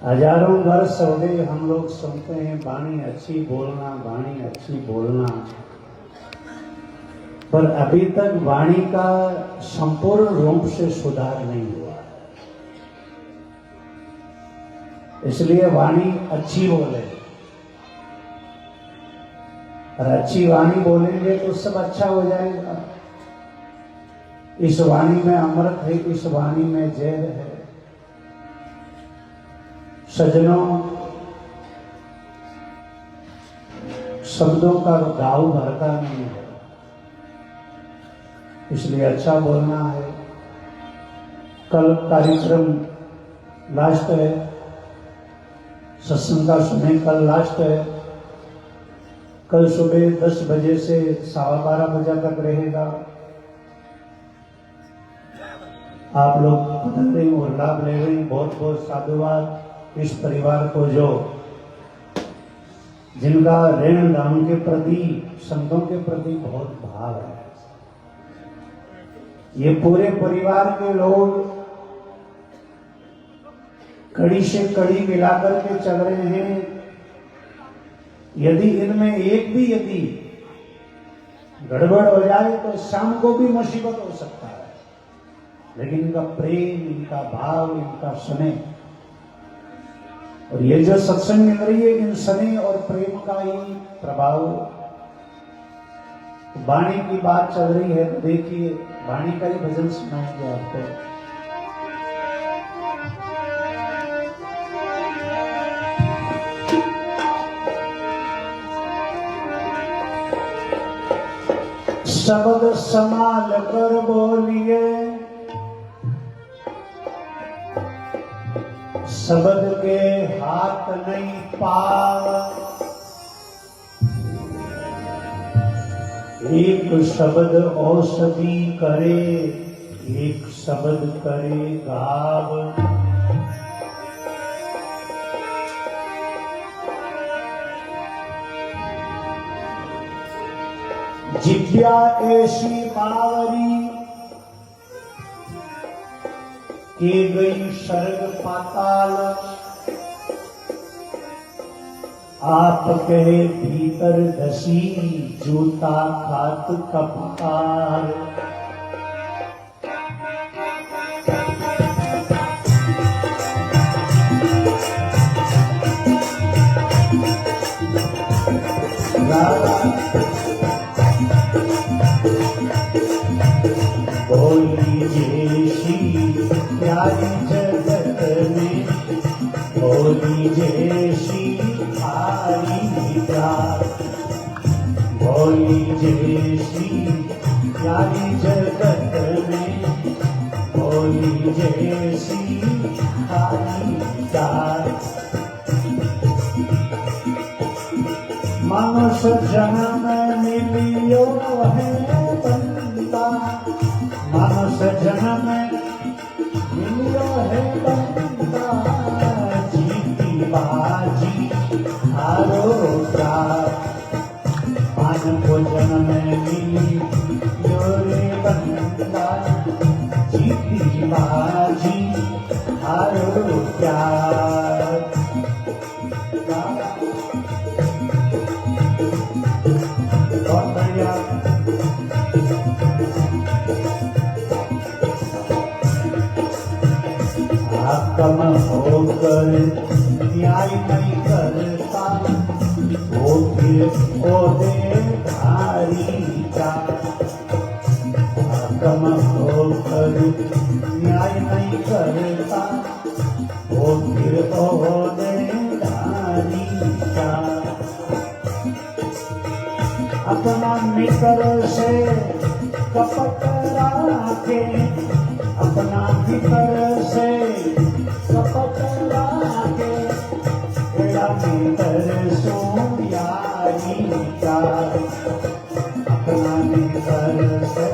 हजारों वर्ष हो गए हम लोग सुनते हैं वाणी अच्छी बोलना, वाणी अच्छी बोलना, पर अभी तक वाणी का संपूर्ण रूप से सुधार नहीं हुआ। इसलिए वाणी अच्छी बोले, और अच्छी वाणी बोलेंगे तो सब अच्छा हो जाएगा। इस वाणी में अमृत है, इस वाणी में जहर है। सज्जनों, शब्दों का गाँव भरता नहीं है, इसलिए अच्छा बोलना है। कल कार्यक्रम लास्ट है, सत्संग का समय कल लास्ट है। कल सुबह 10 बजे से 12:15 बजे तक रहेगा। आप लोग बदल रहे और लाभ ले रहे हैं। बहुत बहुत साधुवाद इस परिवार को जो जिनका ऋण दान के प्रति, संतों के प्रति बहुत भाव है। ये पूरे परिवार के लोग कड़ी से कड़ी मिलाकर के चल रहे हैं। यदि इनमें एक भी यदि गड़बड़ हो जाए तो शाम को भी मुसीबत हो सकता है, लेकिन इनका प्रेम, इनका भाव, इनका स्नेह, और ये जो सत्संग मिल रही है, इन स्नेह और प्रेम का ही प्रभाव। वाणी की बात चल रही है तो देखिए, वाणी का ही भजन सुनाएंगे आपको। शब्द संभाल कर बोलिए, शब्द के हाथ नहीं पाव। एक शब्द औषधि करे, एक शब्द करे घाव। जिज्ञा ऐसी बावरी के गई स्वर्ग पाताल। आप कहे भीतर धसी, जूता खात कपार। बोली जैसी प्यारी जगत में, बोली जैसी भारी प्यार। बोली जैसी प्यारी जगत में, बोली जैसी भारी प्यार। मनुष्य जन्म मिलियो है बंदा, मनुष्य जन्म मिलियो है बंदा। जीती बाजी हारो प्यार, मान को जन्म मिलियो रे बंदा। जीती बाजी हारो प्यार। बहुत बढ़िया। कम होकर न्याय नहीं करता, वो फिर ओदेधारी का। कम होकर न्याय नहीं करता, वो फिर ओदेधारी का। अपना मित्र से कपट राखे, अपना मित्र से कपट राखे। तेरा मित्र सोयारी का, अपना मित्र से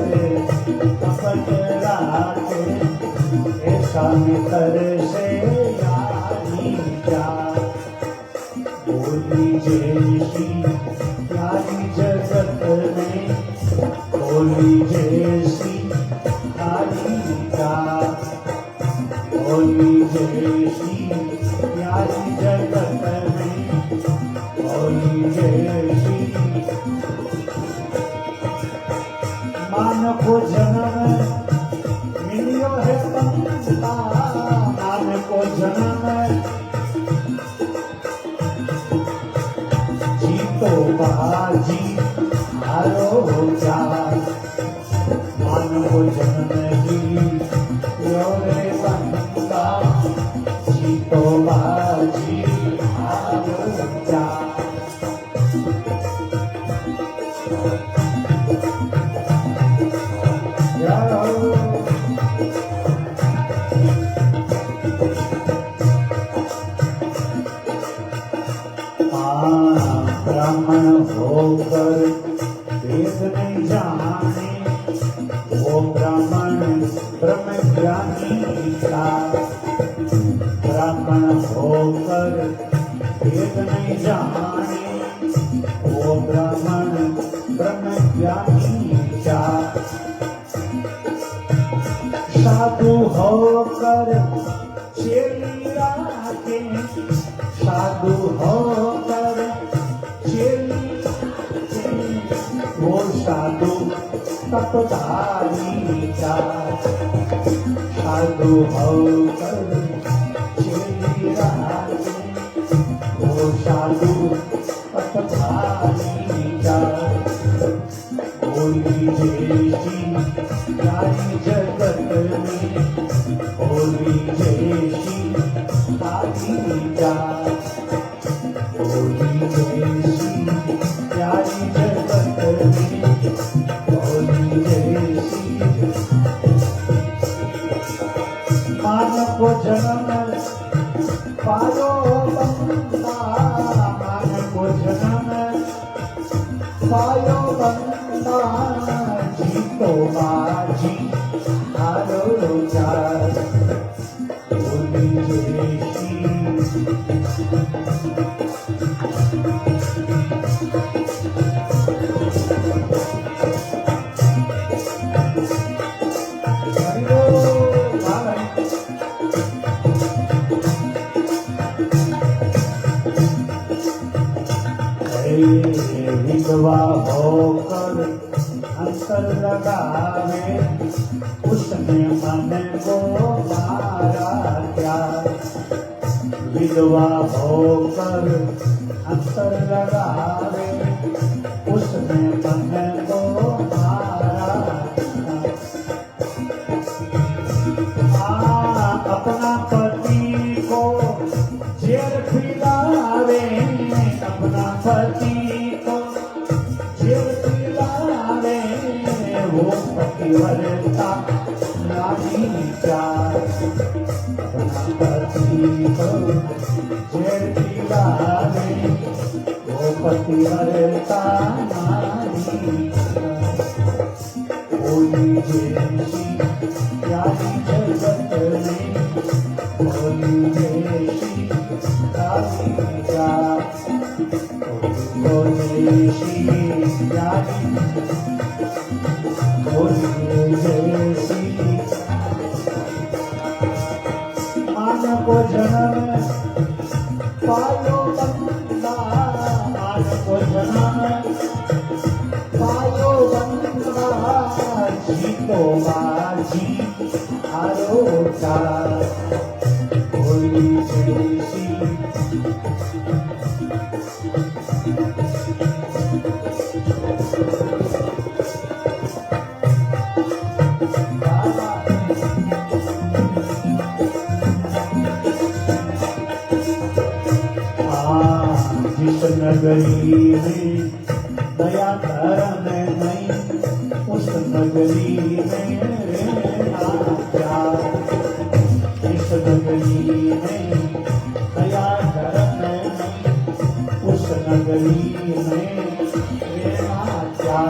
कपट राखे। ऐसा मित्र से यारी का। बाजी हारो चार मान को जन्म दी योरे बनता जीतो बाजी हारो चार ब्राह्मण होकर वेद नहीं जाने वो ब्राह्मण ब्रह्म ज्ञानी था ब्राह्मण होकर वेद नहीं जाने वो ब्राह्मण ब्रह्म ज्ञानी था साधु होकर चेली राखे साधु होकर वो साधु तपधारी का साधु होकर चेली राखे वो साधु तपधारी का होली जैसी सारी जगत में होली जैसी सारी का होली जैसी प्यारी जगत में होली जैसी मानव जन्म पायो बंदा मानव जन्म पायो बंदा जीतो बाजी हारो चार होली जैसी विधवा होकर अंतर लगावे उसने मन को मारा क्या विधवा होकर अंतर लगावे उसने मन को मारा अपना पति को जेल खिलावे अपना पति को जेल खिलावे वो पतिव्रता नारी प्यार अपना पति को जेल खिलावे वो पतिव्रता नारी होली जैसी प्यारी जगत में होली जैसी प्यारी जैसी प्यारी होली जैसी मानव जन्म पायो बंदा मानव जन्म पायो बंदा जीतो बाजी हारो चार होली जैसी जिस नगरी में दया धर्म नहीं उस नगरी में रहना क्या जिस नगरी में दया धर्म नहीं उस नगरी में रहना क्या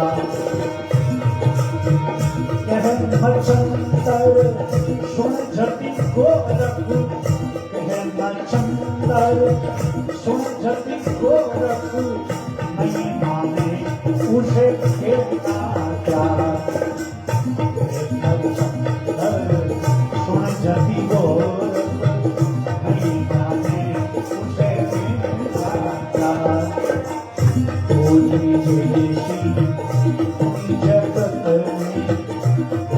यह मचंदर सुन झटी को रखू यह मचंदर सुन झटी को रखू नहीं माने उसे कहना क्या सुन झटी को रखू नहीं माने उसे कहना क्या होली जैसी जगत में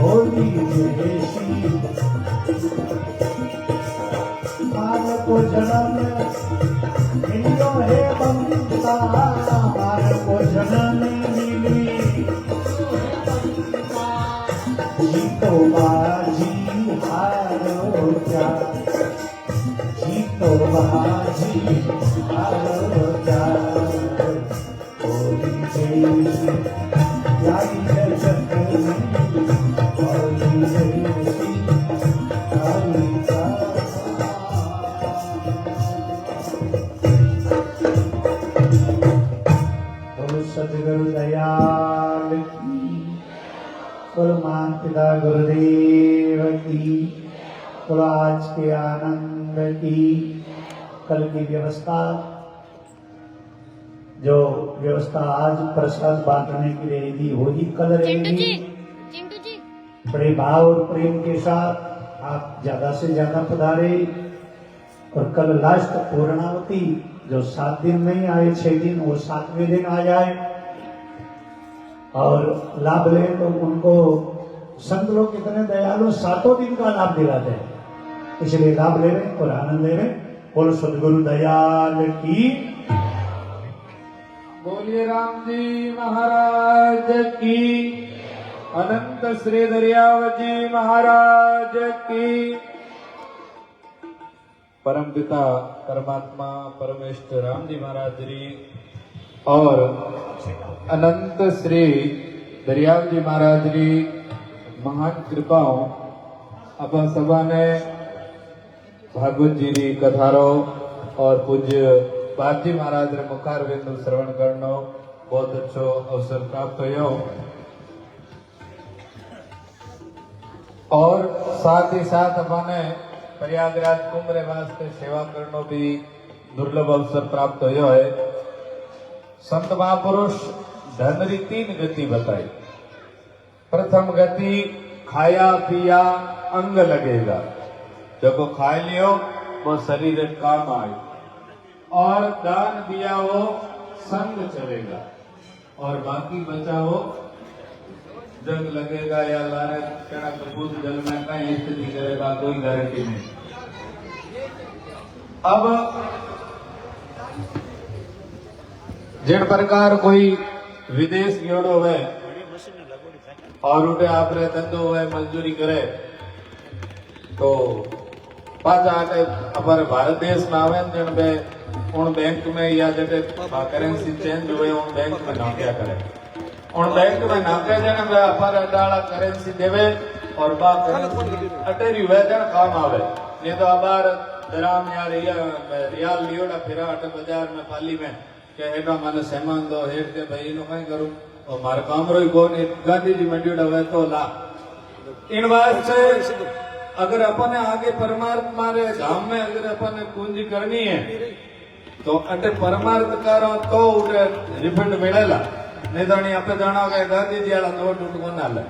होली जैसी मानव को जन्म मिलो है बंदा मानव को बाजी आलो जाओ होली देवी यारी है चक्कर होली देवी काली का बोलो सद्गुरु दयाल की, बोलो मां पिता गुरुदेव की, बोलो आज के आनंद की। कल की व्यवस्था जो व्यवस्था आज प्रसाद बांटने की रहेगी वही कल रहेगी। बड़े भाव और प्रेम के साथ आप ज्यादा से ज्यादा पधारे और कल लास्ट पूर्णावती जो 7 दिन नहीं आए 6 दिन वो 7वें दिन आ जाए और लाभ ले तो उनको संत लोग कितने दयालु 7 दिन का लाभ दिलाते हैं, इसलिए लाभ ले रहे और आनंद ले रहे। बोलो सद्गुरु दयाल की, बोलिए राम जी महाराज की, अनंत श्री दरियाव जी महाराज की। परम पिता परमात्मा परमेश्वर राम जी महाराज जी और अनंत श्री दरियाव जी महाराज जी महान कृपाओं अपन सभा ने भागवत जी री कथारो और पूज्य बाजी महाराज रे मुखार बिंदु श्रवण करनो बहुत अच्छो अवसर प्राप्त हो और साथ ही साथ अपने प्रयागराज कुंभ रे वास्ते सेवा करनो भी दुर्लभ अवसर प्राप्त हो है। संत महापुरुष धन री 3 गति बताई। प्रथम गति खाया पिया अंग लगेगा, जो खाए लियो वो शरीर काम आए, और दान दिया वो संग चलेगा, और बाकी बचा वो जंग लगेगा या लारे चढ़ा कपूत जल में कहीं स्थिति करेगा, कोई गारंटी नहीं। अब जिन प्रकार कोई विदेश गयोड़ो है और उठे आप रे धंधो है मजदूरी करे तो पाचा आटे हमारे भारत देश में आवे जन बे उन बैंक में या जटे करेंसी चेंज हुए उन बैंक में नाक्या करे, उन बैंक में नाक्या जन बे हमारे डाला करेंसी देवे और बा करेंसी अटेरी हुए जन काम आवे। नहीं तो अबार दराम या रियाल लियोड़ा फिरा अटे बाजार में पाली में के हेडा माने सामान दो हेड के भाई नो कहीं करूं और मार काम रोई कोन गांधी जी मंड्यूड़ा हुए तो ला। इन वास्ते अगर अपन आगे परमात्मा रे धाम में अगर अपन पूंजी करनी है तो अटे परमार्थ करो तो उठे रिफंड मिलेला, नहीं तो नहीं आपे जाना के गांधी जी वाला नोट उठ को ना ले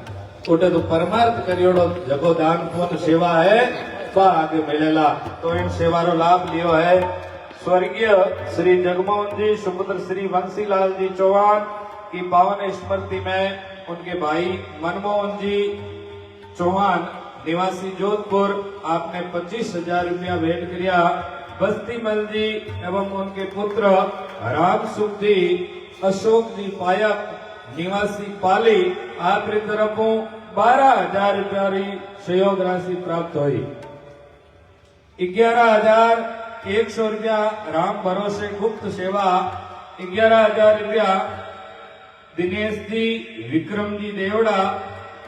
उठे तो परमार्थ करियोड़ो जगो दान पुण्य सेवा है तो आगे मिलेला। तो इन सेवा रो लाभ लियो है स्वर्गीय श्री जगमोहन जी सुपुत्र श्री बंसीलाल जी चौहान की पावन स्मृति में उनके भाई मनमोहन जी चौहान निवासी जोधपुर आपने 25,000 रुपया भेंट किया। बस्ती मल जी एवं उनके पुत्र राम सुख जी अशोक जी पायक निवासी पाली आपकी तरफों 12,000 रुपया री सहयोग राशि प्राप्त हुई। 11,100 रुपया राम भरोसे गुप्त सेवा, 11,000 रुपया दिनेश जी विक्रम जी देवड़ा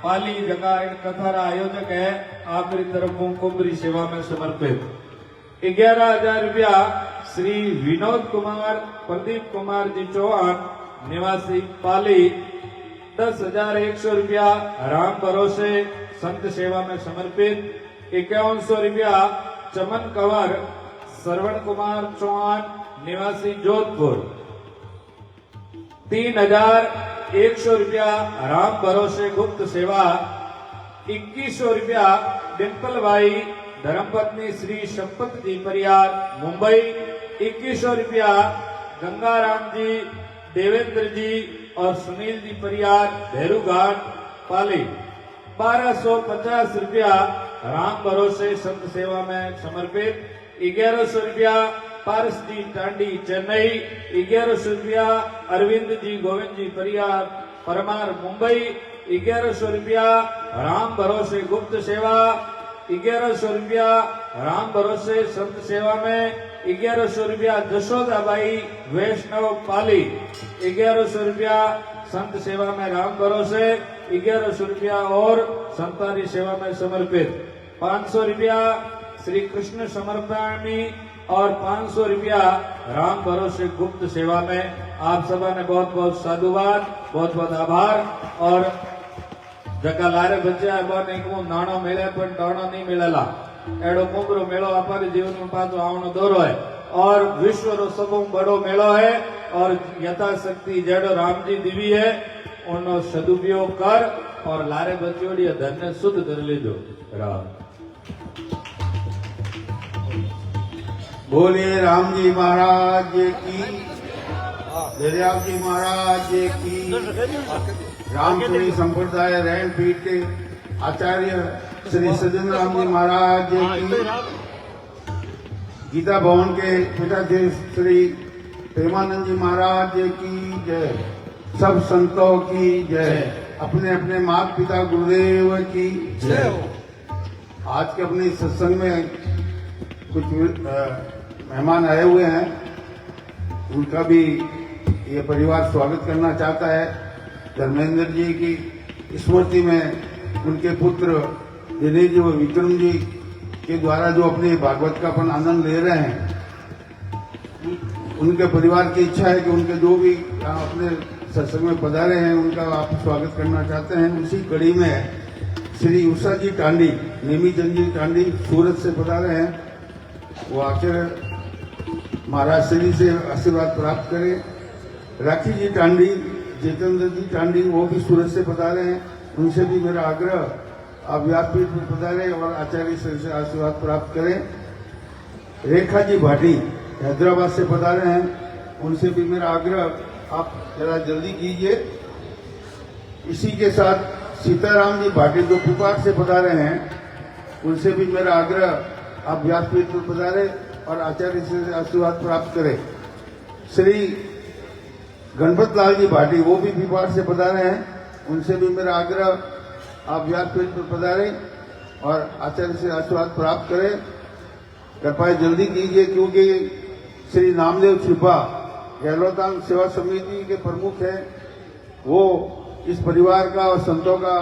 पाली जगह कथारा आयोजक है आपकी तरफों कुंभरी सेवा में समर्पित। 11,000 रुपया श्री विनोद कुमार प्रदीप कुमार जी चौहान निवासी पाली। 10,100 रुपया राम भरोसे संत सेवा में समर्पित। 5100 रुपया चमन कंवर श्रवण कुमार चौहान निवासी जोधपुर। 3,100 रुपया राम भरोसे गुप्त सेवा। 2100 रुपया डिम्पल भाई धर्मपत्नी श्री संपत जी परियार मुंबई। 2100 रुपया गंगाराम जी देवेंद्र जी और सुनील जी परियार भेरूघाट पाली। 1250 रुपया राम भरोसे संत सेवा में समर्पित। 1100 रुपया पारस जी टांडी चेन्नई। 1100 रुपया अरविंद जी गोविंद जी परियार परमार मुंबई। 1100 रुपया राम भरोसे गुप्त सेवा। 1100 रुपया राम भरोसे संत सेवा में, 1100 रुपया जशोदाबाई वैष्णव पाली, 1100 रुपया संत सेवा में राम भरोसे, 1100 रुपया और संतारी सेवा में समर्पित, 500 रुपया श्री कृष्ण समर्पणी और 500 रुपया राम भरोसे गुप्त सेवा में। आप सबा ने बहुत बहुत साधुवाद, बहुत बहुत आभार। और जका लारे बच्चा बने को नाणो मिले पण टाणो नहीं मिलेला एडो कुंभरो मेलो अपारे जीवन में पाछो आवनो दौरो है और विश्व रो सबो बड़ो मेलो है और यथाशक्ति जेडो राम जी दिवी है उनो सदुपयोग कर और लारे बच्चोड़ी धन ने शुद्ध कर लीजो। राम बोलिए राम जी महाराज की, दरियाव जी महाराज की, रामचुरी संप्रदाय रैन पीठ के आचार्य श्री सज्जन राम जी महाराज की, गीता भवन के पीठाधीश श्री प्रेमानंद जी महाराज की जय, सब संतों की जय, अपने अपने माता पिता गुरुदेव की जय। आज के अपने सत्संग में कुछ मेहमान आए हुए हैं, उनका भी ये परिवार स्वागत करना चाहता है। धर्मेंद्र जी की स्मृति में उनके पुत्र दिनेश जी व विक्रम जी के द्वारा जो अपने भागवत का अपन आनंद ले रहे हैं, उनके परिवार की इच्छा है कि उनके जो भी अपने सत्संग में पधारे हैं उनका आप स्वागत करना चाहते हैं। उसी कड़ी में श्री उषा जी टांडी, नेमीचंद जी टांडी सूरत से पधारे हैं, वो आचार्य महाराज श्री से आशीर्वाद प्राप्त करें। राखी जी टांडी, जितेंद्र जी टांडी वो भी सूरत से पधारे हैं, उनसे भी मेरा आग्रह आप व्यासपीठ में पधारे और आचार्य श्री से आशीर्वाद प्राप्त करें। रेखा जी भाटी हैदराबाद से पधारे हैं, उनसे भी मेरा आग्रह आप जरा जल्दी कीजिए। इसी के साथ सीताराम जी भाटी जो पिपाट से पधारे हैं, उनसे भी मेरा आग्रह आप व्यासपीठ में पधारे और आचार्य से आशीर्वाद प्राप्त करें। श्री गणपत लाल जी भाटी वो भी पिपाट से पधारे हैं, उनसे भी मेरा आग्रह आप व्यासपीठ पर पधारे और आचार्य से आशीर्वाद प्राप्त करें। कृपया जल्दी कीजिए क्योंकि श्री नामदेव छिपा गहलोतान सेवा समिति के प्रमुख हैं, वो इस परिवार का और संतों का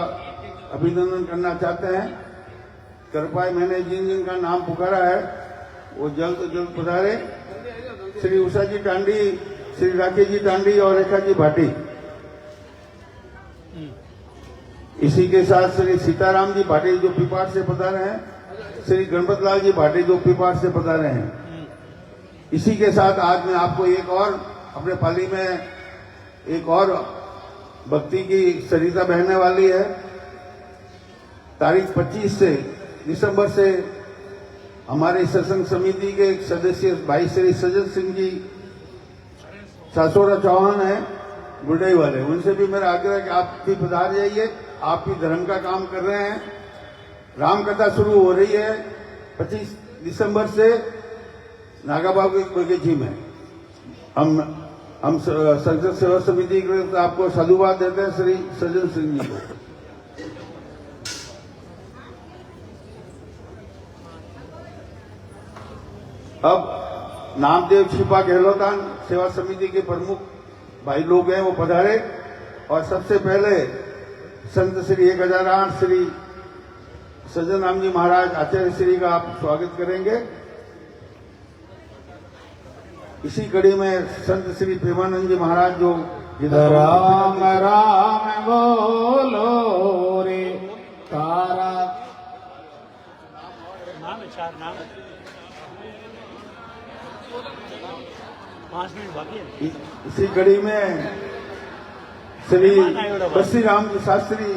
अभिनंदन करना चाहते हैं। कृपया मैंने जिन जिन का नाम पुकारा है वो जल्द जल्द पधारे। श्री उषा जी टांडी, श्री राकेश जी टांडी और रेखा जी भाटी। इसी के साथ श्री सीताराम जी भाटी जो पिपाट से पधारे हैं, श्री गणपत लाल जी भाटी जो पिपाट से पधारे हैं। इसी के साथ आज मैं आपको एक और अपने पाली में एक और भक्ति की सरिता बहने वाली है। तारीख 25 से दिसंबर से हमारे सत्संग समिति के एक सदस्य भाई श्री सज्जन सिंह जी सासोरा चौहान है बुढ़ई वाले, उनसे भी मेरा आग्रह है कि आप भी पधार जाइए। आप भी धर्म का काम कर रहे हैं। राम कथा शुरू हो रही है 25 दिसंबर से नागाबाबू बगीची में। हम संसद सेवा समिति के लिए आपको साधुवाद देते हैं श्री सज्जन सिंह जी को। अब नामदेव छिपा गहलोतान सेवा समिति के प्रमुख भाई लोग हैं, वो पधारे और सबसे पहले संत श्री 1008 श्री सज्जन राम जी महाराज आचार्य श्री का आप स्वागत करेंगे। इसी कड़ी में संत श्री प्रेमानंद जी महाराज जो राम राम बोलो रे तारा नाम है, 4 नाम है। 5 मिनट बाकी है। इसी कड़ी में श्री बस्सी राम जी शास्त्री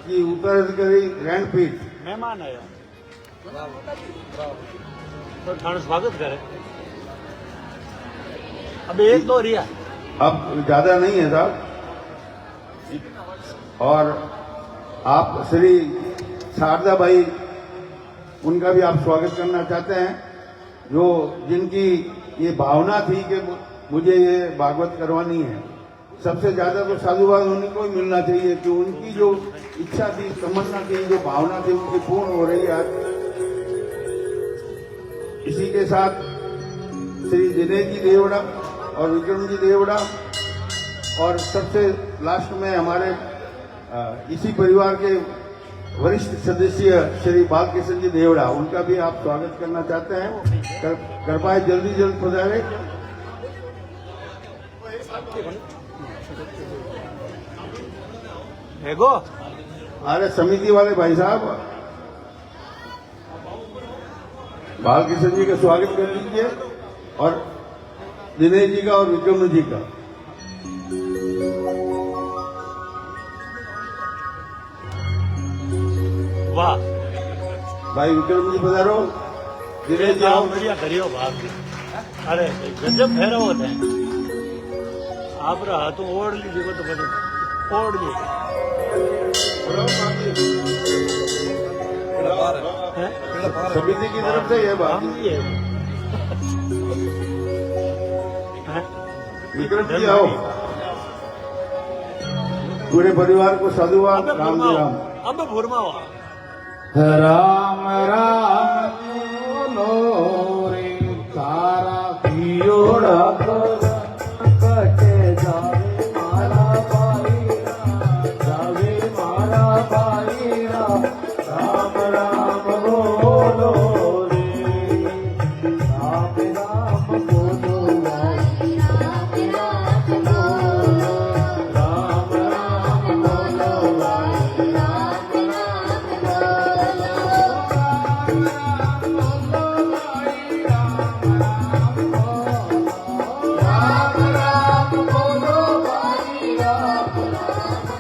जी उत्तराधिकारी रैनपीठ मेहमान आया तो थाना स्वागत करे। अब 1-2 रिया अब ज्यादा नहीं है साहब। और आप श्री शारदा बाई, उनका भी आप स्वागत करना चाहते हैं, जो जिनकी ये भावना थी कि मुझे ये भागवत करवानी है। सबसे ज्यादा तो साधुवाद उन्हीं को ही मिलना चाहिए कि उनकी जो इच्छा थी, तमन्ना थी, जो भावना थी उनकी पूर्ण हो रही है आज। इसी के साथ श्री दिनेश जी देवड़ा और विक्रम जी देवड़ा और सबसे लास्ट में हमारे इसी परिवार के वरिष्ठ सदस्य श्री बालकिशन जी देवड़ा, उनका भी आप स्वागत करना चाहते हैं। कृपया जल्दी जल्द पधारे। अरे समिति वाले भाई साहब बालकिशन जी का स्वागत कर लीजिए और दिनेश जी का और विक्रम जी का। वाह भाई विक्रम जी पधारो। दिनेश जी आओ। बढ़िया करियो बात। अरे गजब फेरा होता है। आप रहा तो ओढ़ लीजिए तो बजे ओढ़ लीजिए। समिति की तरफ से यह बात विक्रम जी आओ। पूरे परिवार को साधुवाद। राम जी राम। अब भूरमा राम राम बोलो रे तारा पियोड़ा कटे जावे मारा भाईरा, जावे मारा भाईरा। राम राम बोलो रे, राम राम बोलो रे, राम राम बोलो, राम राम बोलो रे, राम राम बोलो।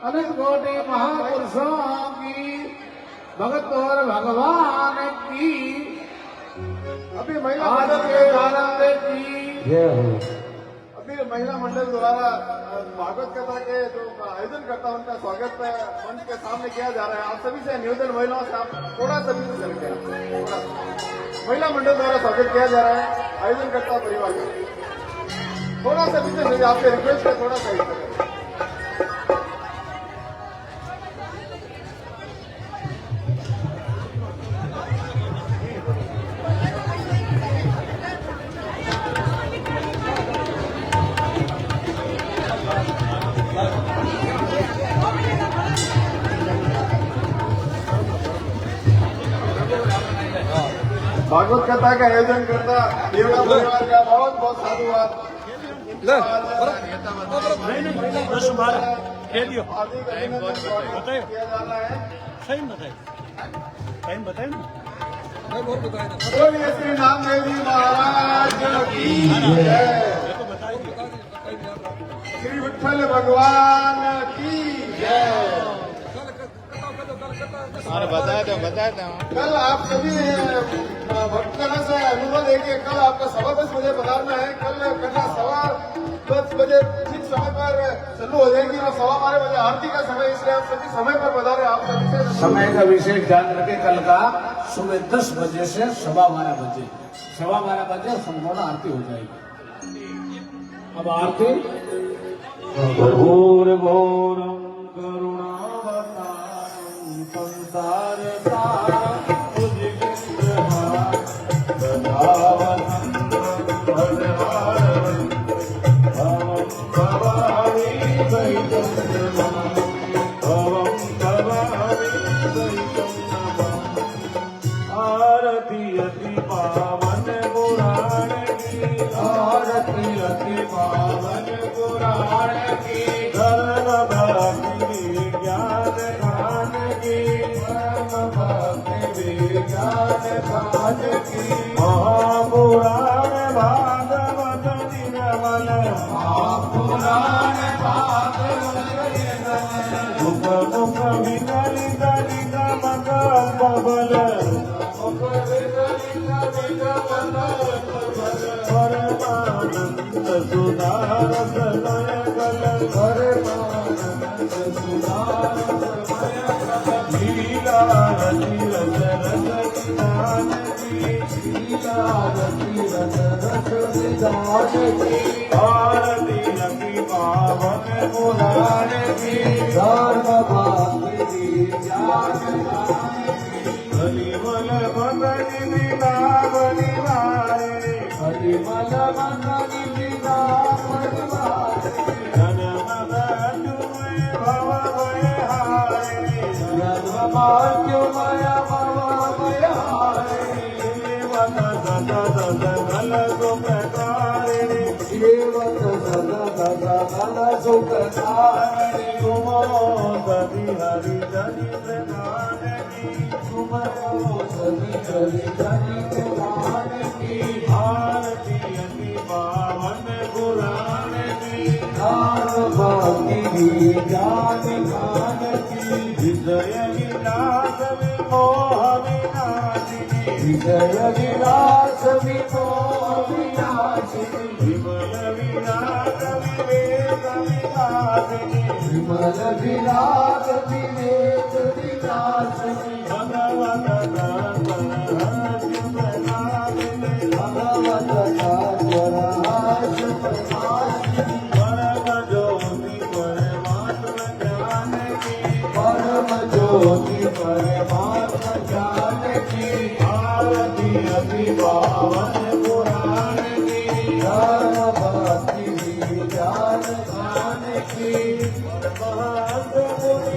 अनंत कोटि महापुरुषों की भगत और भगवान की अभी महिला आनंद मंडल के आनंद की अभी महिला मंडल द्वारा भागवत कथा के जो आयोजन करता है उनका स्वागत मंच के सामने किया जा रहा है। आप सभी से निवेदन, महिलाओं से आप थोड़ा सा भी करके थोड़ा सा। महिला मंडल द्वारा स्वागत किया जा रहा है आयोजन करता परिवार का। थोड़ा सा भी आपसे रिक्वेस्ट है, थोड़ा सा ही करें। भागवत कथा का आयोजन करता देवड़ा परिवार का बहुत बहुत साधुवाद। नहीं 10-12 कह दियो हार्दिक अभिनंदन बताइए। किया जा रहा है। टाइम बताइए, टाइम बताए ना। बोलिए श्री नामदेव जी महाराज की जय, तो बताइए। श्री विठ्ठल भगवान की जय। बता दो कल आप सभी भक्तगणों से अनुभव देखिए, कल आपका 10:15 बजे पधारना है। कल कथा 10:15 बजे ठीक समय पर चालू हो जाएगी और 12:15 बजे आरती का समय, इसलिए आप सभी समय पर पधारे। आप सभी से समय का विशेष ध्यान रखें। कल का सुबह 10 बजे से 12:15 बजे, 12:15 बजे संपूर्ण आरती हो जाएगी। अब आरती घोर घोरम करुणावतारम संसार सारम भुजगेन्द्रहारम दयावनं भजहारं भवं भवामि द्वैतं नमामि, भवं भवामि द्वैतं नमामि। आरती अति पावन पुराण की, आरती अति पावन पुराण की, धर्म भक्ति ज्ञान गान की, धर्म भक्ति ज्ञान गान की, महापुराण भागवत निर्मल, महापुराण भागवत निर्मल, मुख मुख विकलित निगम कल्पबल, मुख विकलित निगम कल्पबल, परमानंद सुधार समय कल, परमानंद सुधार समय कल, लीला रति रस रस विधान की, लीला रति रस रस विधान की, आरती अति पावन पुराण की, धर्म भक्ति ज्ञान गान की, हरिमल मगन विलावनि वारे, हरिमल मगन विलावनि वारे, जन्म मृत्युमय भव भय हारे, जन्म मृत्युमय भव भय हारे, सेवक सदा गल सुखकारिणी, सेवक सदा गल सुखकारिणी, तुमो सभी हरि चरित गान की, तुमो सभी हरि चरित गान की, आरती अति पावन पुराण की, ज्ञान भक्ति ज्ञान गान की, विजय विलास विमोह विनाशिनी, विजय विलास विमोह विनाशिनी, विमल विलास विवेक विलासिनी, विमल विलास विवेक विलासिनी, भगवत दर्शन हर्ष प्रसादिनी, भगवत दर्शन हर्ष प्रसादिनी, परम ज्योति परमात्म ज्ञान की, परम ज्योति परमात्म ज्ञान की, आरती अति पावन पुराण की, धर्म भक्ति ज्ञान गान की, महंत मुनि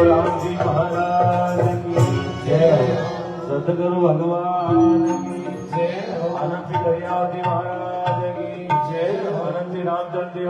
राम जी महाराज की जय। सतगुरु भगवान की जय। आनंद श्री करियावती महाराज की जय। आनंद श्री रामचंद्र जी